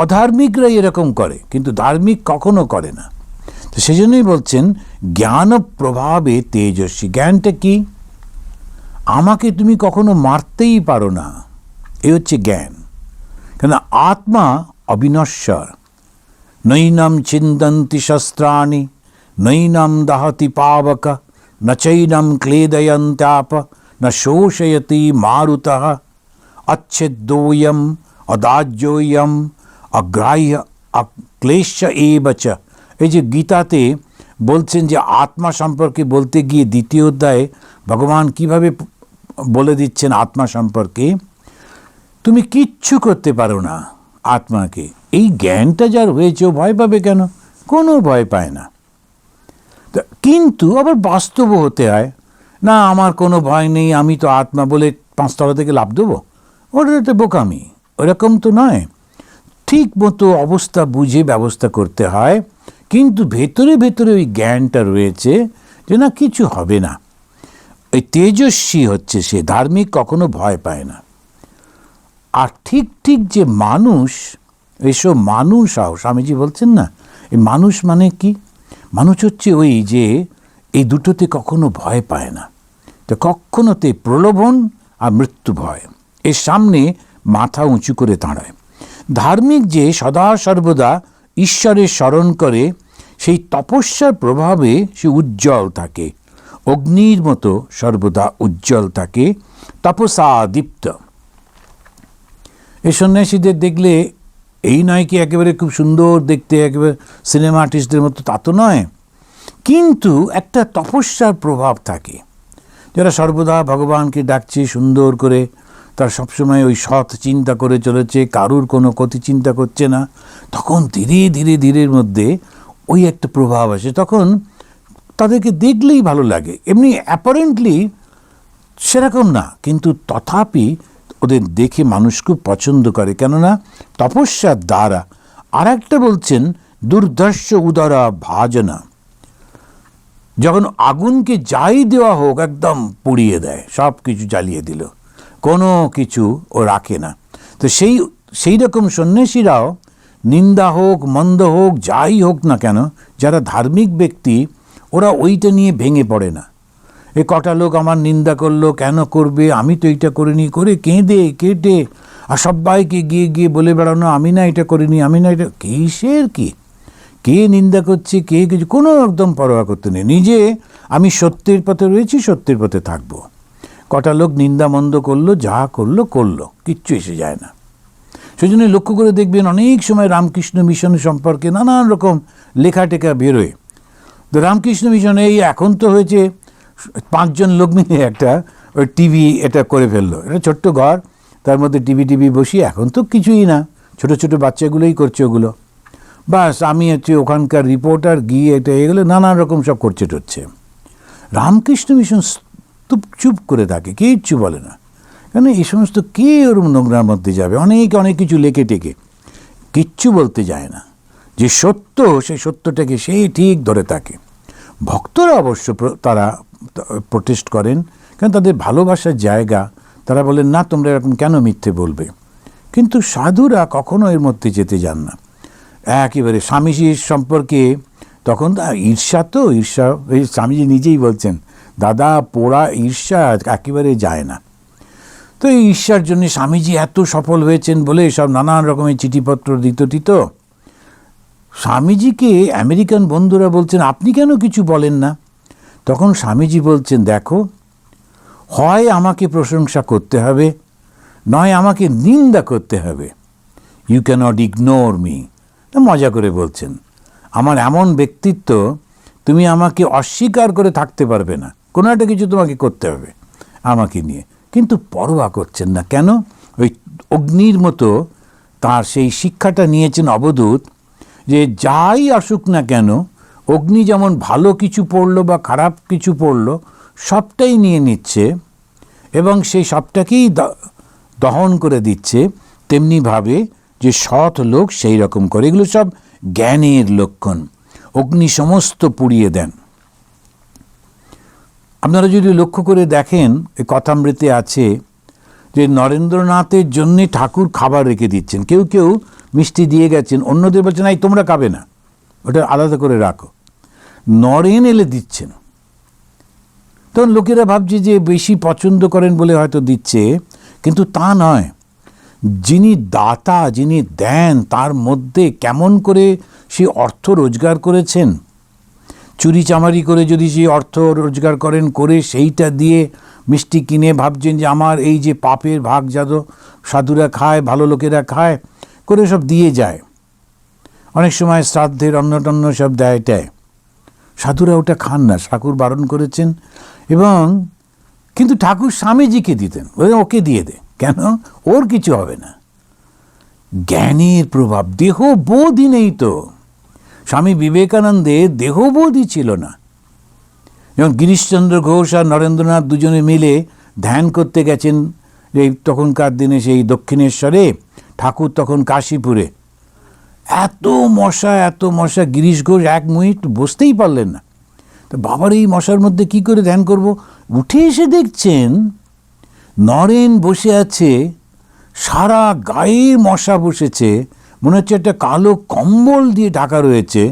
অধার্মিকরা এরকম করে, কিন্তু ধার্মিক কখনো করে না। তো সেই জন্যই বলছেন জ্ঞান প্রভাবে তেজস্বী। জ্ঞানটা কি? আমাকে তুমি কখনো মারতেই পারো না, এই হচ্ছে জ্ঞান। কেন আত্মা অবিনশ্বর। নৈনম ছিন্দন্তি শস্ত্রাণি, নৈনম দহতি পাবক, ন চৈনম ক্লেদয়ন্ত্যাপ, ন শোষয়তি মারুতঃ, अच्छेद्योयम अदाज्योयम अग्राह्य अक्लेश एव च। এই যে গীতাতে বলছেন যে আত্মা সম্পর্কে বলতে গিয়ে দ্বিতীয় অধ্যায়ে ভগবান কিভাবে বলে দিচ্ছেন আত্মা সম্পর্কে, তুমি কিচ্ছু করতে পারো না আত্মাকে। এই জ্ঞানটা যার হয়েছে ও ভয় পাবে কেন? কোনো ভয় পায় না। কিন্তু আবার বাস্তবও হতে হয় না, আমার কোনো ভয় নেই, আমি তো আত্মা বলে 5 তলা থেকে লাফ দেবো, ওটা তো বোকামি। ওরকম তো নয়। ঠিক মতো অবস্থা বুঝে ব্যবস্থা করতে হয়, কিন্তু ভেতরে ভেতরে ওই জ্ঞানটা রয়েছে যে না, কিছু হবে না। ওই তেজস্বী হচ্ছে সে। ধার্মিক কখনো ভয় পায় না। আর ঠিক ঠিক যে মানুষ, এইসব মানুষ স্বামীজি বলছেন না, এই মানুষ মানে কি? মানুষ হচ্ছে ওই যে এই দুটোতে কখনো ভয় পায় না। তো কখনোতে প্রলোভন আর মৃত্যু ভয় এর সামনে মাথা উঁচু করে দাঁড়ায়। ধার্মিক যে সদা সর্বদা ঈশ্বরের স্মরণ করে, সেই তপস্যার প্রভাবে সে উজ্জ্বল থাকে, অগ্নির মতো সর্বদা উজ্জ্বল থাকে, তপসা দীপ্ত। এই সন্ন্যাসীদের দেখলে এই নয় কি একেবারে খুব সুন্দর দেখতে, একেবারে সিনেমা আর্টিস্টদের মতো, তা তো নয়, কিন্তু একটা তপস্যার প্রভাব থাকে। যারা সর্বদা ভগবানকে ডাকছে সুন্দর করে, তার সবসময় ওই সৎ চিন্তা করে চলেছে, কারুর কোনো ক্ষতি চিন্তা করছে না, তখন ধীরে ধীরে ধীরের মধ্যে ওই একটা প্রভাব আসে। তখন তাদেরকে দেখলেই ভালো লাগে। এমনি অ্যাপারেন্টলি সেরকম না, কিন্তু তথাপি ওদের দেখে মানুষ খুব পছন্দ করে, কেননা তপস্যার দ্বারা। আর একটা বলছেন দুর্ধর্ষ উদরা ভাজনা। যখন আগুনকে যাই দেওয়া হোক একদম পুড়িয়ে দেয়, সব কিছু জ্বালিয়ে দিল, কোনো কিছু ও রাখে না। তো সেই রকম সন্ন্যাসীরাও নিন্দা হোক মন্দ হোক যাই হোক না কেন, যারা ধার্মিক ব্যক্তি ওরা ওইটা নিয়ে ভেঙে পড়ে না। এ কটা লোক আমার নিন্দা করলো, কেন করবে, আমি তো এইটা করিনি, করে কেঁদে কেটে আর সবাইকে গিয়ে গিয়ে বলে বেড়ানো আমি না এটা করিনি, আমি না এটা। কিসের কি, কে নিন্দা করছে, কে কিছু, কোনো একদম পরোয়া করতে নেই। নিজে আমি সত্যের পথে রয়েছি, সত্যের পথে থাকবো। কটা লোক নিন্দা মন্দ করলো, যা করলো করলো, কিচ্ছু এসে যায় না। সেই জন্য লক্ষ্য করে দেখবেন অনেক সময় রামকৃষ্ণ মিশন সম্পর্কে নানান রকম লেখা টেখা বেরোয়। তো রামকৃষ্ণ মিশনে এই এখন তো হয়েছে 5 জন লোক মিলে একটা ওই টিভি এটা করে ফেললো। এটা ছোট্ট ঘর, তার মধ্যে টিভি বসিয়ে, এখন তো কিছুই না, ছোট ছোট বাচ্চাগুলোই করছে ওগুলো। বাস আমি হচ্ছে ওখানকার রিপোর্টার, গিয়ে এটা এগুলো নানান রকম সব করছে টচ্ছে। রামকৃষ্ণ মিশন চুপ করে থাকে, কিচ্ছু বলে না। কেন এই সমস্ত কে ওর নোংরার মধ্যে যাবে? অনেক কিছু লেখে টেকে কিচ্ছু বলতে যায় না। যে সত্য, সেই সত্যটাকে সেই ঠিক ধরে থাকে। ভক্তরা অবশ্য তারা প্রোটেস্ট করেন, কারণ তাদের ভালোবাসার জায়গা। তারা বলেন না, তোমরা এরকম কেন মিথ্যে বলবে? কিন্তু সাধুরা কখনো এর মধ্যে যেতে যান না। একেবারে স্বামীজির সম্পর্কে তখন ঈর্ষা, এই স্বামীজি নিজেই বলছেন, দাদা পোড়া ঈর্ষা একেবারে যায় না। তো এই ঈর্ষার জন্য স্বামীজি এত সফল হয়েছেন বলে সব নানান রকমের চিঠিপত্র দিত। স্বামীজিকে আমেরিকান বন্ধুরা বলছেন, আপনি কেন কিছু বলেন না? তখন স্বামীজি বলছেন, দেখো, হয় আমাকে প্রশংসা করতে হবে, নয় আমাকে নিন্দা করতে হবে। You cannot ignore me. মজা করে বলছেন, আমার এমন ব্যক্তিত্ব, তুমি আমাকে অস্বীকার করে থাকতে পারবে না, কোনো একটা কিছু তোমাকে করতে হবে আমাকে নিয়ে। কিন্তু পরোয়া করছেন না। কেন? ওই অগ্নির মতো তার সেই শিক্ষাটা নিয়েছেন অবধূত, যে যাই আসুক না কেন, অগ্নি যেমন ভালো কিছু পড়লো বা খারাপ কিছু পড়লো সবটাই নিয়ে নিচ্ছে এবং সেই সবটাকেই দহন করে দিচ্ছে, তেমনিভাবে যে সৎ লোক সেই রকম করে। এগুলো সব জ্ঞানের লক্ষণ। অগ্নি সমস্ত পুড়িয়ে দেন। আপনারা যদি লক্ষ্য করে দেখেন, এই কথামৃতে আছে যে নরেন্দ্রনাথের জন্যে ঠাকুর খাবার রেখে দিচ্ছেন। কেউ কেউ মিষ্টি দিয়ে গেছেন, অন্যদের বলছেন এই তোমরা খাবে না, ওটা আলাদা করে রাখো। নরেন এলে দিচ্ছেন। তখন লোকেরা ভাবছে যে বেশি পছন্দ করেন বলে হয়তো দিচ্ছে, কিন্তু তা নয়। যিনি দাতা, যিনি দেন, তার মধ্যে কেমন করে সে অর্থ রোজগার করেছেন। চুরি চামারি করে যদি সেই অর্থ রোজগার করেন, করে সেইটা দিয়ে মিষ্টি কিনে ভাবছেন যে আমার এই যে পাপের ভাগ যাদো সাধুরা খায়, ভালো লোকেরা খায়, করে সব দিয়ে যায়। অনেক সময় শ্রাদ্ধের অন্নটন্ন সব দেয় টায়, সাধুরা ওটা খান না, ঠাকুর বারণ করেছেন। এবং কিন্তু ঠাকুর স্বামীজিকে দিতেন, ওকে দিয়ে দে, কেন? ওর কিছু হবে না। জ্ঞানের প্রভাব, দেহবোধই নেই তো। স্বামী বিবেকানন্দের দেহবোধই ছিল না। যেমন গিরিশচন্দ্র ঘোষ আর নরেন্দ্রনাথ দুজনে মিলে ধ্যান করতে গেছেন এই তখনকার দিনে সেই দক্ষিণেশ্বরে, ঠাকুর তখন কাশীপুরে। এত মশা, গিরিশ ঘোষ 1 মিনিট বসতেই পারলেন না। তো বাবার এই মশার মধ্যে কি করে ধ্যান করব? উঠে এসে দেখছেন নরেন বসে আছে, সারা গায়ে মশা বসেছে, মনে হচ্ছে একটা কালো কম্বল দিয়ে ঢাকা রয়েছে,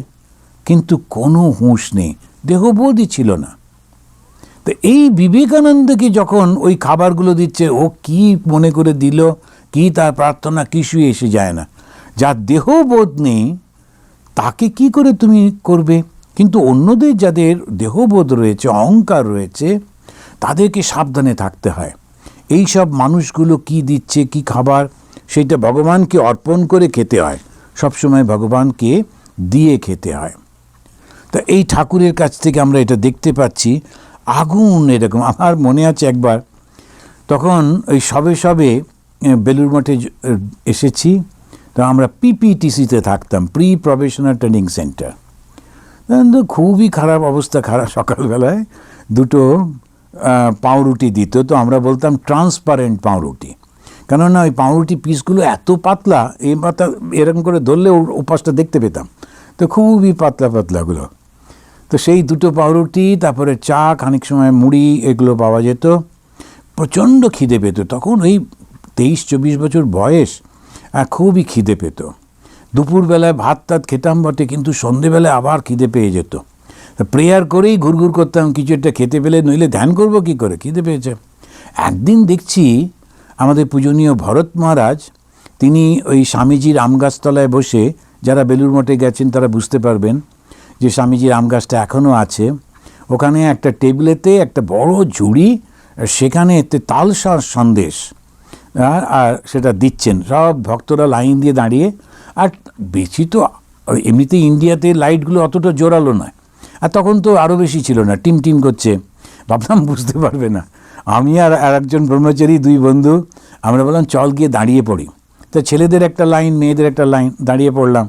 কিন্তু কোনো হুঁশ নেই, দেহবোধই ছিল না। তো এই বিবেকানন্দকে যখন ওই খাবারগুলো দিচ্ছে, ও কি মনে করে দিল, কি তার প্রার্থনা, কিছুই এসে যায় না। যার দেহবোধ নেই তাকে কি করে তুমি করবে? কিন্তু অন্যদের যাদের দেহবোধ রয়েছে, অহংকার রয়েছে, তাদেরকে সাবধানে থাকতে হয়। এই সব মানুষগুলো কি দিচ্ছে, কি খাবার, সেটা ভগবানকে অর্পণ করে খেতে হয়, সবসময় ভগবানকে দিয়ে খেতে হয়। তা এই ঠাকুরের কাছ থেকে আমরা এটা দেখতে পাচ্ছি, আগুন এরকম। আমার মনে আছে একবার, তখন ওই সবে বেলুড় মঠে এসেছি, তো আমরা পিপিটিসিতে থাকতাম, প্রি প্রবেশনাল ট্রেনিং সেন্টার। খুবই খারাপ অবস্থা, সকালবেলায় 2টো পাউরুটি দিত, তো আমরা বলতাম ট্রান্সপারেন্ট পাউরুটি, কেননা ওই পাউরুটি পিসগুলো এত পাতলা, এই পাতা এরকম করে ধরলে উপাসটা দেখতে পেতাম, তো খুবই পাতলাগুলো। তো সেই 2টো পাউরুটি, তারপরে চা, খানিক সময় মুড়ি, এগুলো পাওয়া যেত। প্রচণ্ড খিদে পেত তখন, ওই 23-24 বছর বয়স, খুবই খিদে পেত। দুপুরবেলায় ভাত খেতাম বটে, কিন্তু সন্ধেবেলায় আবার খিদে পেয়ে যেত। প্রেয়ার করেই ঘুরঘুর করতাম, কিছু একটা খেতে পেলে, নইলে ধ্যান করব কি করে, খিদে পেয়েছে। একদিন দেখছি আমাদের পূজনীয় ভরত মহারাজ, তিনি ওই স্বামীজির আম গাছতলায় বসে, যারা বেলুড় মঠে গেছেন তারা বুঝতে পারবেন যে স্বামীজির আম গাছটা এখনও আছে। ওখানে একটা টেবিলেতে একটা বড় ঝুড়ি, সেখানে তালসার সন্দেশ আর সেটা দিচ্ছেন। সব ভক্তরা লাইন দিয়ে দাঁড়িয়ে, আর বেশি তো এমনিতে ইন্ডিয়াতে লাইটগুলো অতটা জোরালো নয়, আর তখন তো আরও বেশি ছিল না, টিম করছে। ভাবলাম বুঝতে পারবে না। আমি আর একজন ব্রহ্মচারী, 2 বন্ধু, আমরা বললাম চল গিয়ে দাঁড়িয়ে পড়ি। তো ছেলেদের একটা লাইন, মেয়েদের একটা লাইন, দাঁড়িয়ে পড়লাম।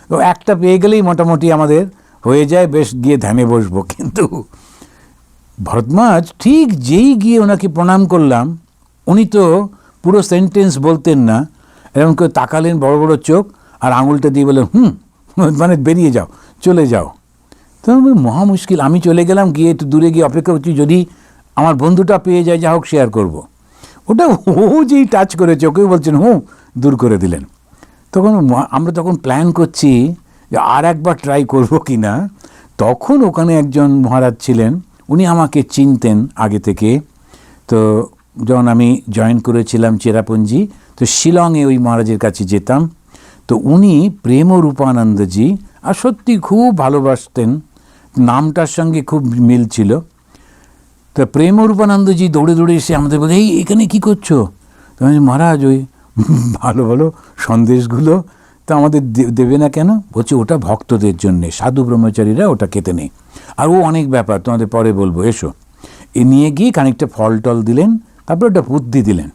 তো একটা পেয়ে গেলেই মোটামুটি আমাদের হয়ে যায়, বেশ গিয়ে ধ্যানে বসবো। কিন্তু ভরতমাজ ঠিক যেই গিয়ে ওনাকে প্রণাম করলাম, উনি তো পুরো সেন্টেন্স বলতেন না, এরকম করে তাকালেন বড় বড় চোখ, আর আঙুলটা দিয়ে বললেন মানে বেরিয়ে যাও, চলে যাও। তো মহা মুশকিল। আমি চলে গেলাম, গিয়ে একটু দূরে গিয়ে অপেক্ষা করছি, যদি আমার বন্ধুটা পেয়ে যায়, যা হোক শেয়ার করব। ওটা যেই টাচ করেছে, ওকেও বলছেন দূর করে দিলেন। তখন আমরা প্ল্যান করছি যে আর একবার ট্রাই করবো কি না। তখন ওখানে একজন মহারাজ ছিলেন, উনি আমাকে চিনতেন আগে থেকে। তো যখন আমি জয়েন করেছিলাম চেরাপুঞ্জি, তো শিলংয়ে ওই মহারাজের কাছে যেতাম। তো উনি প্রেমরূপানন্দজি, আর সত্যি খুব ভালোবাসতেন, নামটার সঙ্গে খুব মিল ছিল। তো প্রেমরূপানন্দজি দৌড়ে এসে আমাদের বলে, এখানে কি করছো? তো আমি, মহারাজ ওই ভালো ভালো সন্দেশগুলো তো আমাদের দেবে না কেন? বলছে ওটা ভক্তদের জন্যে, সাধু ব্রহ্মচারীরা ওটা খেতে নেই। আর অনেক ব্যাপার, তোমাদের পরে বলবো, এসো। নিয়ে গিয়ে খানিকটা ফল টল দিলেন, তারপর ওটা বুদ্ধি দিলেন,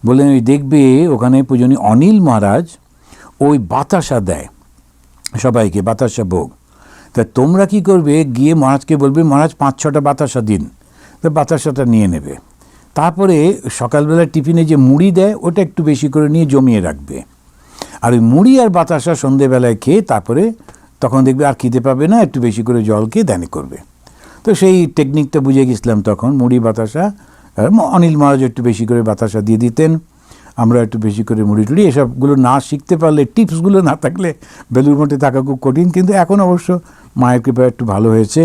বললেন ওই দেখবে ওখানে পূজনীয় অনিল মহারাজ ওই বাতাসা দেয় সবাইকে, বাতাসা ভোগ। তা তোমরা কি করবে, গিয়ে মহারাজকে বলবে মহারাজ 5-6টা বাতাসা দিন, তো বাতাসাটা নিয়ে নেবে। তারপরে সকালবেলা টিফিনে যে মুড়ি দেয় ওটা একটু বেশি করে নিয়ে জমিয়ে রাখবে, আর ওই মুড়ি আর বাতাসা সন্ধেবেলায় খেয়ে তারপরে তখন দেখবে আর খিদে পাবে না, একটু বেশি করে জল খেয়ে ধ্যান করবে। তো সেই টেকনিকটা বুঝে গেছিলাম তখন, মুড়ি বাতাসা। অনিল মহারাজ একটু বেশি করে বাতাসা দিয়ে দিতেন, আমরা একটু বেশি করে মুড়ি টুড়ি, এসবগুলো না শিখতে পারলে, টিপসগুলো না থাকলে বেলুর মঠে থাকা খুব কঠিন। কিন্তু এখন অবশ্য মায়ের কৃপা একটু ভালো হয়েছে।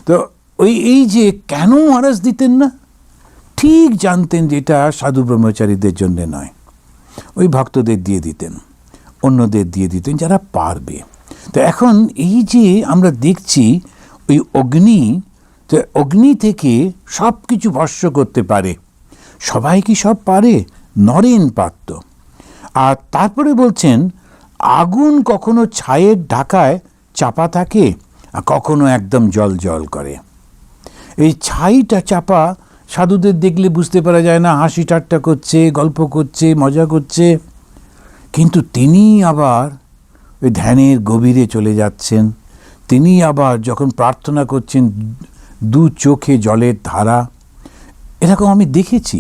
তো এই যে কেন মহারাজ দিতেন না, ঠিক জানতেন যে এটা সাধু ব্রহ্মচারীদের জন্য নয়, ওই ভক্তদের দিয়ে দিতেন, অন্যদের দিয়ে দিতেন যারা পারবে। তো এখন এই যে আমরা দেখছি ওই অগ্নি, তো অগ্নি থেকে সব কিছু ভস্য করতে পারে। সবাই কি সব পারে? নরেন পারত। আর তারপরে বলছেন আগুন কখনো ছায়ের ঢাকায় চাপা থাকে, আর কখনো একদম জল জল করে। এই ছাইটা চাপা সাধুদের দেখলে বুঝতে পারা যায় না, হাসি ঠাট্টা করছে, গল্প করছে, মজা করছে, কিন্তু তিনি আবার ওই ধ্যানের গভীরে চলে যাচ্ছেন। তিনি আবার যখন প্রার্থনা করছেন, দু চোখে জলের ধারা, এরকম আমি দেখেছি।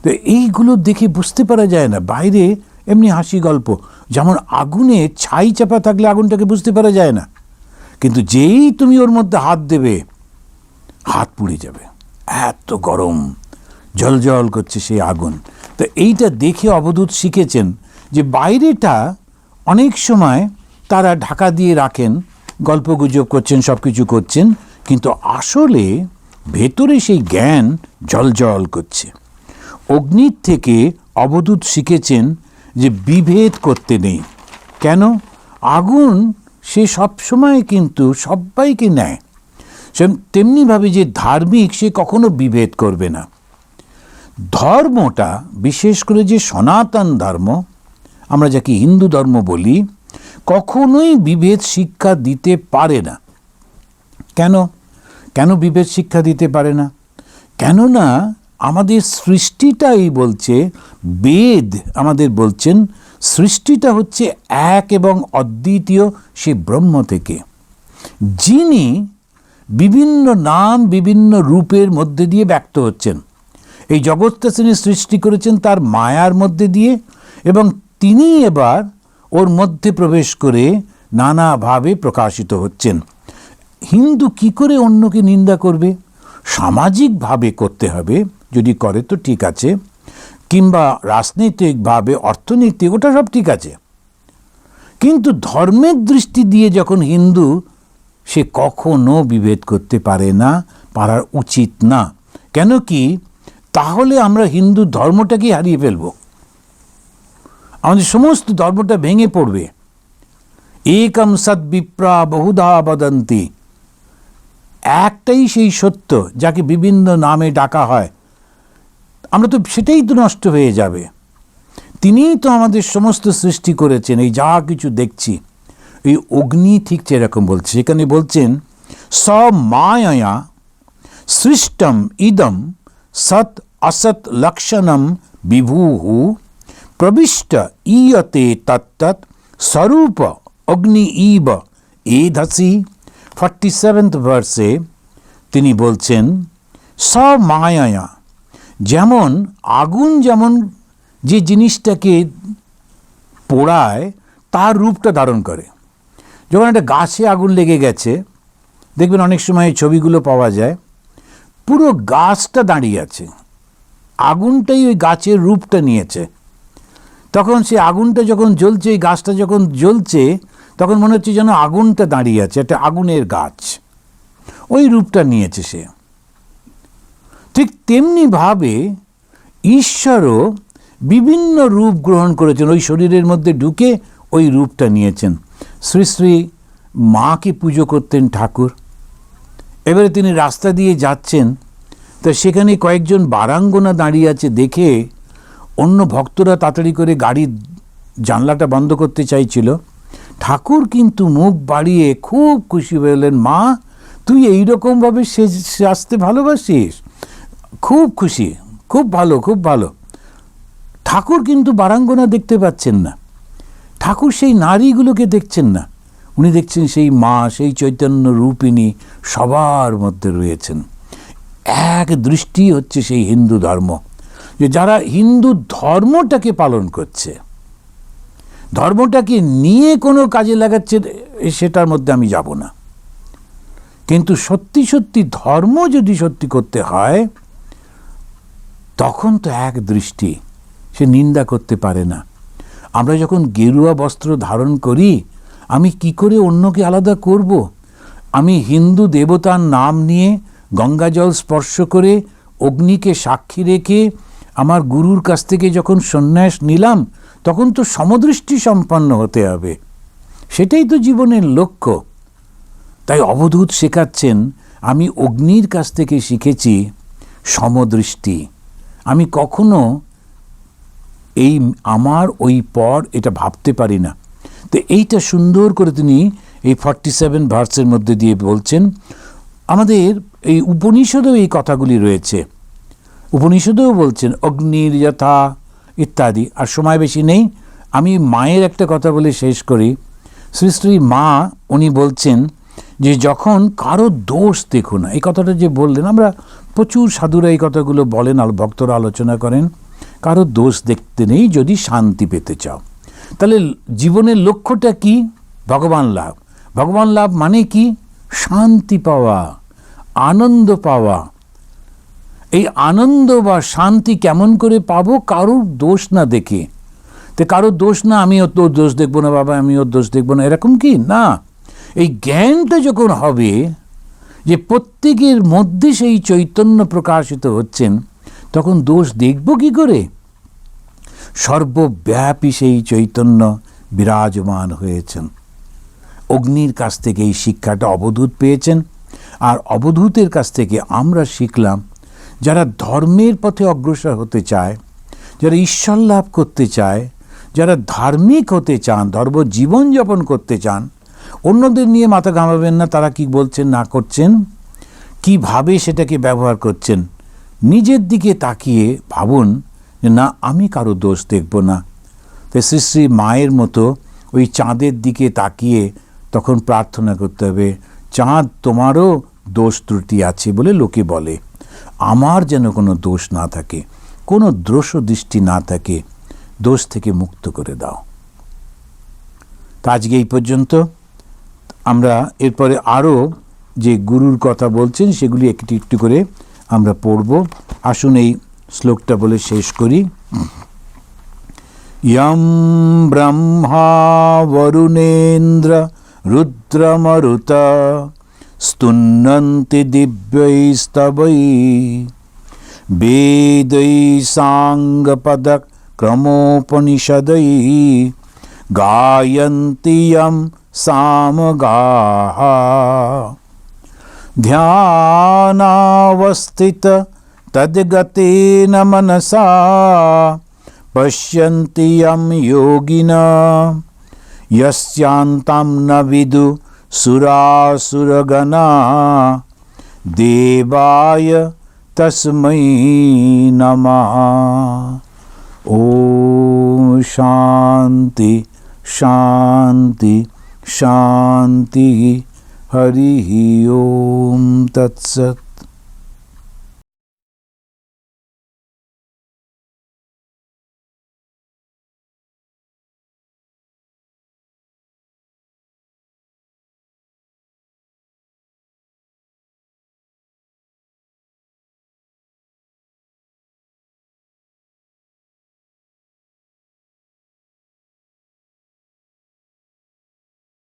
তো এইগুলো দেখে বুঝতে পারা যায় না, বাইরে এমনি হাসি গল্প, যেমন আগুনে ছাই চাপা থাকলে আগুনটাকে বুঝতে পারা যায় না, কিন্তু যেই তুমি ওর মধ্যে হাত দেবে হাত পুড়ে যাবে, এত গরম, জল জল করছে সেই আগুন। তো এইটা দেখে অবধূত শিখেছেন যে বাইরেটা অনেক সময় তারা ঢাকা দিয়ে রাখেন, গল্পগুজব করছেন, সব কিছু করছেন, কিন্তু আসলে ভেতরে সেই জ্ঞান জল জল করছে। অগ্নির থেকে অবধূত শিখেছেন যে বিভেদ করতে নেই। কেন? আগুন সে সবসময় কিন্তু সবাইকে নেয়, তেমনিভাবে যে ধার্মিক সে কখনো বিভেদ করবে না। ধর্মটা, বিশেষ করে যে সনাতন ধর্ম, আমরা যাকে হিন্দু ধর্ম বলি, কখনোই বিভেদ শিক্ষা দিতে পারে না। কেন? কেন বিভেদ শিক্ষা দিতে পারে না? কেননা আমাদের সৃষ্টিটাই বলছে, বেদ আমাদের বলছেন সৃষ্টিটা হচ্ছে এক এবং অদ্বিতীয় সে ব্রহ্ম থেকে, যিনি বিভিন্ন নাম বিভিন্ন রূপের মধ্যে দিয়ে ব্যক্ত হচ্ছেন। এই জগৎটা তিনি সৃষ্টি করেছেন তার মায়ার মধ্যে দিয়ে, এবং তিনি এবার ওর মধ্যে প্রবেশ করে নানাভাবে প্রকাশিত হচ্ছেন। হিন্দু কি করে অন্যকে নিন্দা করবে? সামাজিকভাবে করতে হবে, যদি করে তো ঠিক আছে, কিংবা রাজনৈতিকভাবে, অর্থনৈতিক, ওটা সব ঠিক আছে, কিন্তু ধর্মের দৃষ্টি দিয়ে যখন হিন্দু, সে কখনো বিভেদ করতে পারে না, পারার উচিত না। কেন কি? তাহলে আমরা হিন্দু ধর্মটাকে হারিয়ে ফেলব, আমাদের সমস্ত ধর্মটা ভেঙে পড়বে। একম সৎ বিপ্রা বহুধা বদন্তি, একটাই সেই সত্য যাকে বিভিন্ন নামে ডাকা হয়, আমরা তো সেটাই তো নষ্ট হয়ে যাবে। তিনিই তো আমাদের সমস্ত সৃষ্টি করেছেন, এই যা কিছু দেখছি। এই অগ্নি ঠিক সেরকম বলছে, সেখানে বলছেন স মায়া সৃষ্টম ইদম সৎ অসৎ লক্ষণম বিভূহু প্রবিষ্ট ইয়তে তত্তৎ স্বরূপ অগ্নি ইব এধসি। 47th ভার্সে তিনি বলছেন স মায়া, যেমন আগুন যেমন যে জিনিসটাকে পোড়ায় তার রূপটা ধারণ করে। যখন একটা গাছে আগুন লেগে গেছে, দেখবেন অনেক সময় ছবিগুলো পাওয়া যায়, পুরো গাছটা দাঁড়িয়ে আছে, আগুনটাই ওই গাছের রূপটা নিয়েছে। তখন সে আগুনটা যখন জ্বলছে, এই গাছটা যখন জ্বলছে, তখন মনে হচ্ছে যেন আগুনটা দাঁড়িয়ে আছে, একটা আগুনের গাছ, ওই রূপটা নিয়েছে সে। ঠিক তেমনিভাবে ঈশ্বরও বিভিন্ন রূপ গ্রহণ করেছেন, ওই শরীরের মধ্যে ঢুকে ওই রূপটা নিয়েছেন। শ্রী শ্রী মাকে পুজো করতেন ঠাকুর। এবারে তিনি রাস্তা দিয়ে যাচ্ছেন, তো সেখানে কয়েকজন বারাঙ্গনা দাঁড়িয়ে আছে দেখে অন্য ভক্তরা তাড়াতাড়ি করে গাড়ির জানলাটা বন্ধ করতে চাইছিল। ঠাকুর কিন্তু মুখ বাড়িয়ে খুব খুশি হলেন, মা তুই এইরকমভাবে সাজতে ভালোবাসিস, খুব খুশি, খুব ভালো, খুব ভালো। ঠাকুর কিন্তু বারাঙ্গনা দেখতে পাচ্ছেন না, ঠাকুর সেই নারীগুলোকে দেখছেন না, উনি দেখছেন সেই মা, সেই চৈতন্য রূপিণী সবার মধ্যে রয়েছেন। এক দৃষ্টি হচ্ছে সেই হিন্দু ধর্ম, যে যারা হিন্দু ধর্মটাকে পালন করছে, ধর্মটাকে নিয়ে কোনো কাজে লাগাচ্ছে, সেটার মধ্যে আমি যাব না। কিন্তু সত্যি সত্যি ধর্ম যদি সত্যি করতে হয়, তখন তো এক দৃষ্টি, সে নিন্দা করতে পারে না। আমরা যখন গেরুয়া বস্ত্র ধারণ করি, আমি কি করে অন্যকে আলাদা করব? আমি হিন্দু দেবতার নাম নিয়ে গঙ্গা জল স্পর্শ করে অগ্নিকে সাক্ষী রেখে আমার গুরুর কাছ থেকে যখন সন্ন্যাস নিলাম, তখন তো সমদৃষ্টি সম্পন্ন হতে হবে। সেটাই তো জীবনের লক্ষ্য। তাই অবধূত শেখাচ্ছেন, আমি অগ্নির কাছ থেকে শিখেছি সমদৃষ্টি। আমি কখনো এই আমার ওই পর এটা ভাবতে পারি না। তো এইটা সুন্দর করে তিনি এই 47 ভার্সের মধ্যে দিয়ে বলছেন। আমাদের এই উপনিষদেও এই কথাগুলি রয়েছে, উপনিষদেও বলছেন অগ্নির যথা ইত্যাদি। আর সময় বেশি নেই, আমি মায়ের একটা কথা বলে শেষ করি। শ্রী শ্রী মা উনি বলছেন যে যখন কারো দোষ দেখো না, এই কথাটা যে বললেন, আমরা প্রচুর সাধুরা এই কথাগুলো বলেন, আর ভক্তরা আলোচনা করেন, কারো দোষ দেখতে নেই যদি শান্তি পেতে চাও। তাহলে জীবনের লক্ষ্যটা কি? ভগবান লাভ। ভগবান লাভ মানে কি? শান্তি পাওয়া, আনন্দ পাওয়া। এই আনন্দ বা শান্তি কেমন করে পাবো? কারোর দোষ না দেখে। তো কারোর দোষ না, আমি তোর দোষ দেখবো না বাবা, আমি ওর দোষ দেখবো না, এরকম কি না। এই জ্ঞানটা যখন হবে যে প্রত্যেকের মধ্যে সেই চৈতন্য প্রকাশিত হচ্ছেন, তখন দোষ দেখব কি করে? সর্বব্যাপী সেই চৈতন্য বিরাজমান হয়েছেন। অগ্নির কাছ থেকে এই শিক্ষাটা অবধূত পেয়েছেন, আর অবধূতের কাছ থেকে আমরা শিখলাম, যারা ধর্মের পথে অগ্রসর হতে চায়, যারা ঈশ্বর লাভ করতে চায়, যারা ধার্মিক হতে চান, ধর্ম জীবনযাপন করতে চান, অন্যদের নিয়ে মাথা ঘামাবেন না তারা কি বলছেন না করছেন, কিভাবে সেটাকে ব্যবহার করছেন। নিজের দিকে তাকিয়ে ভাবুন যে না, আমি কারো দোষ দেখব না। তাই শ্রী শ্রী মায়ের মতো ওই চাঁদের দিকে তাকিয়ে তখন প্রার্থনা করতে হবে, চাঁদ তোমারও দোষ ত্রুটি আছে বলে লোকে বলে, আমার যেন কোনো দোষ না থাকে, কোনো দোষ দৃষ্টি না থাকে, দোষ থেকে মুক্ত করে দাও। তা আজকে এই পর্যন্ত। আমরা এরপরে আরও যে গুরুর কথা বলছেন সেগুলি একটু একটু করে আমরা পড়ব। আসুন এই শ্লোকটা বলে শেষ করি। ইয়ং ব্রহ্মা বরুণেন্দ্র রুদ্রমরুত স্তুন্নন্তি দিব্যৈস্তবৈ বেदै সাঙ্গপদ ক্রমোপনিষदै গায়ন্তি যং সামগাঃ ধ্যানাবস্থিত তদ্গতেন মনসা পশ্যন্তি যং যোগিনঃ যস্যান্तं ন বিদু সুরাসুরগণাঃ দেবায় তস্मै নমঃ। ওম শান্তি শান্তি শান্তি। হরি ওম তৎসৎ।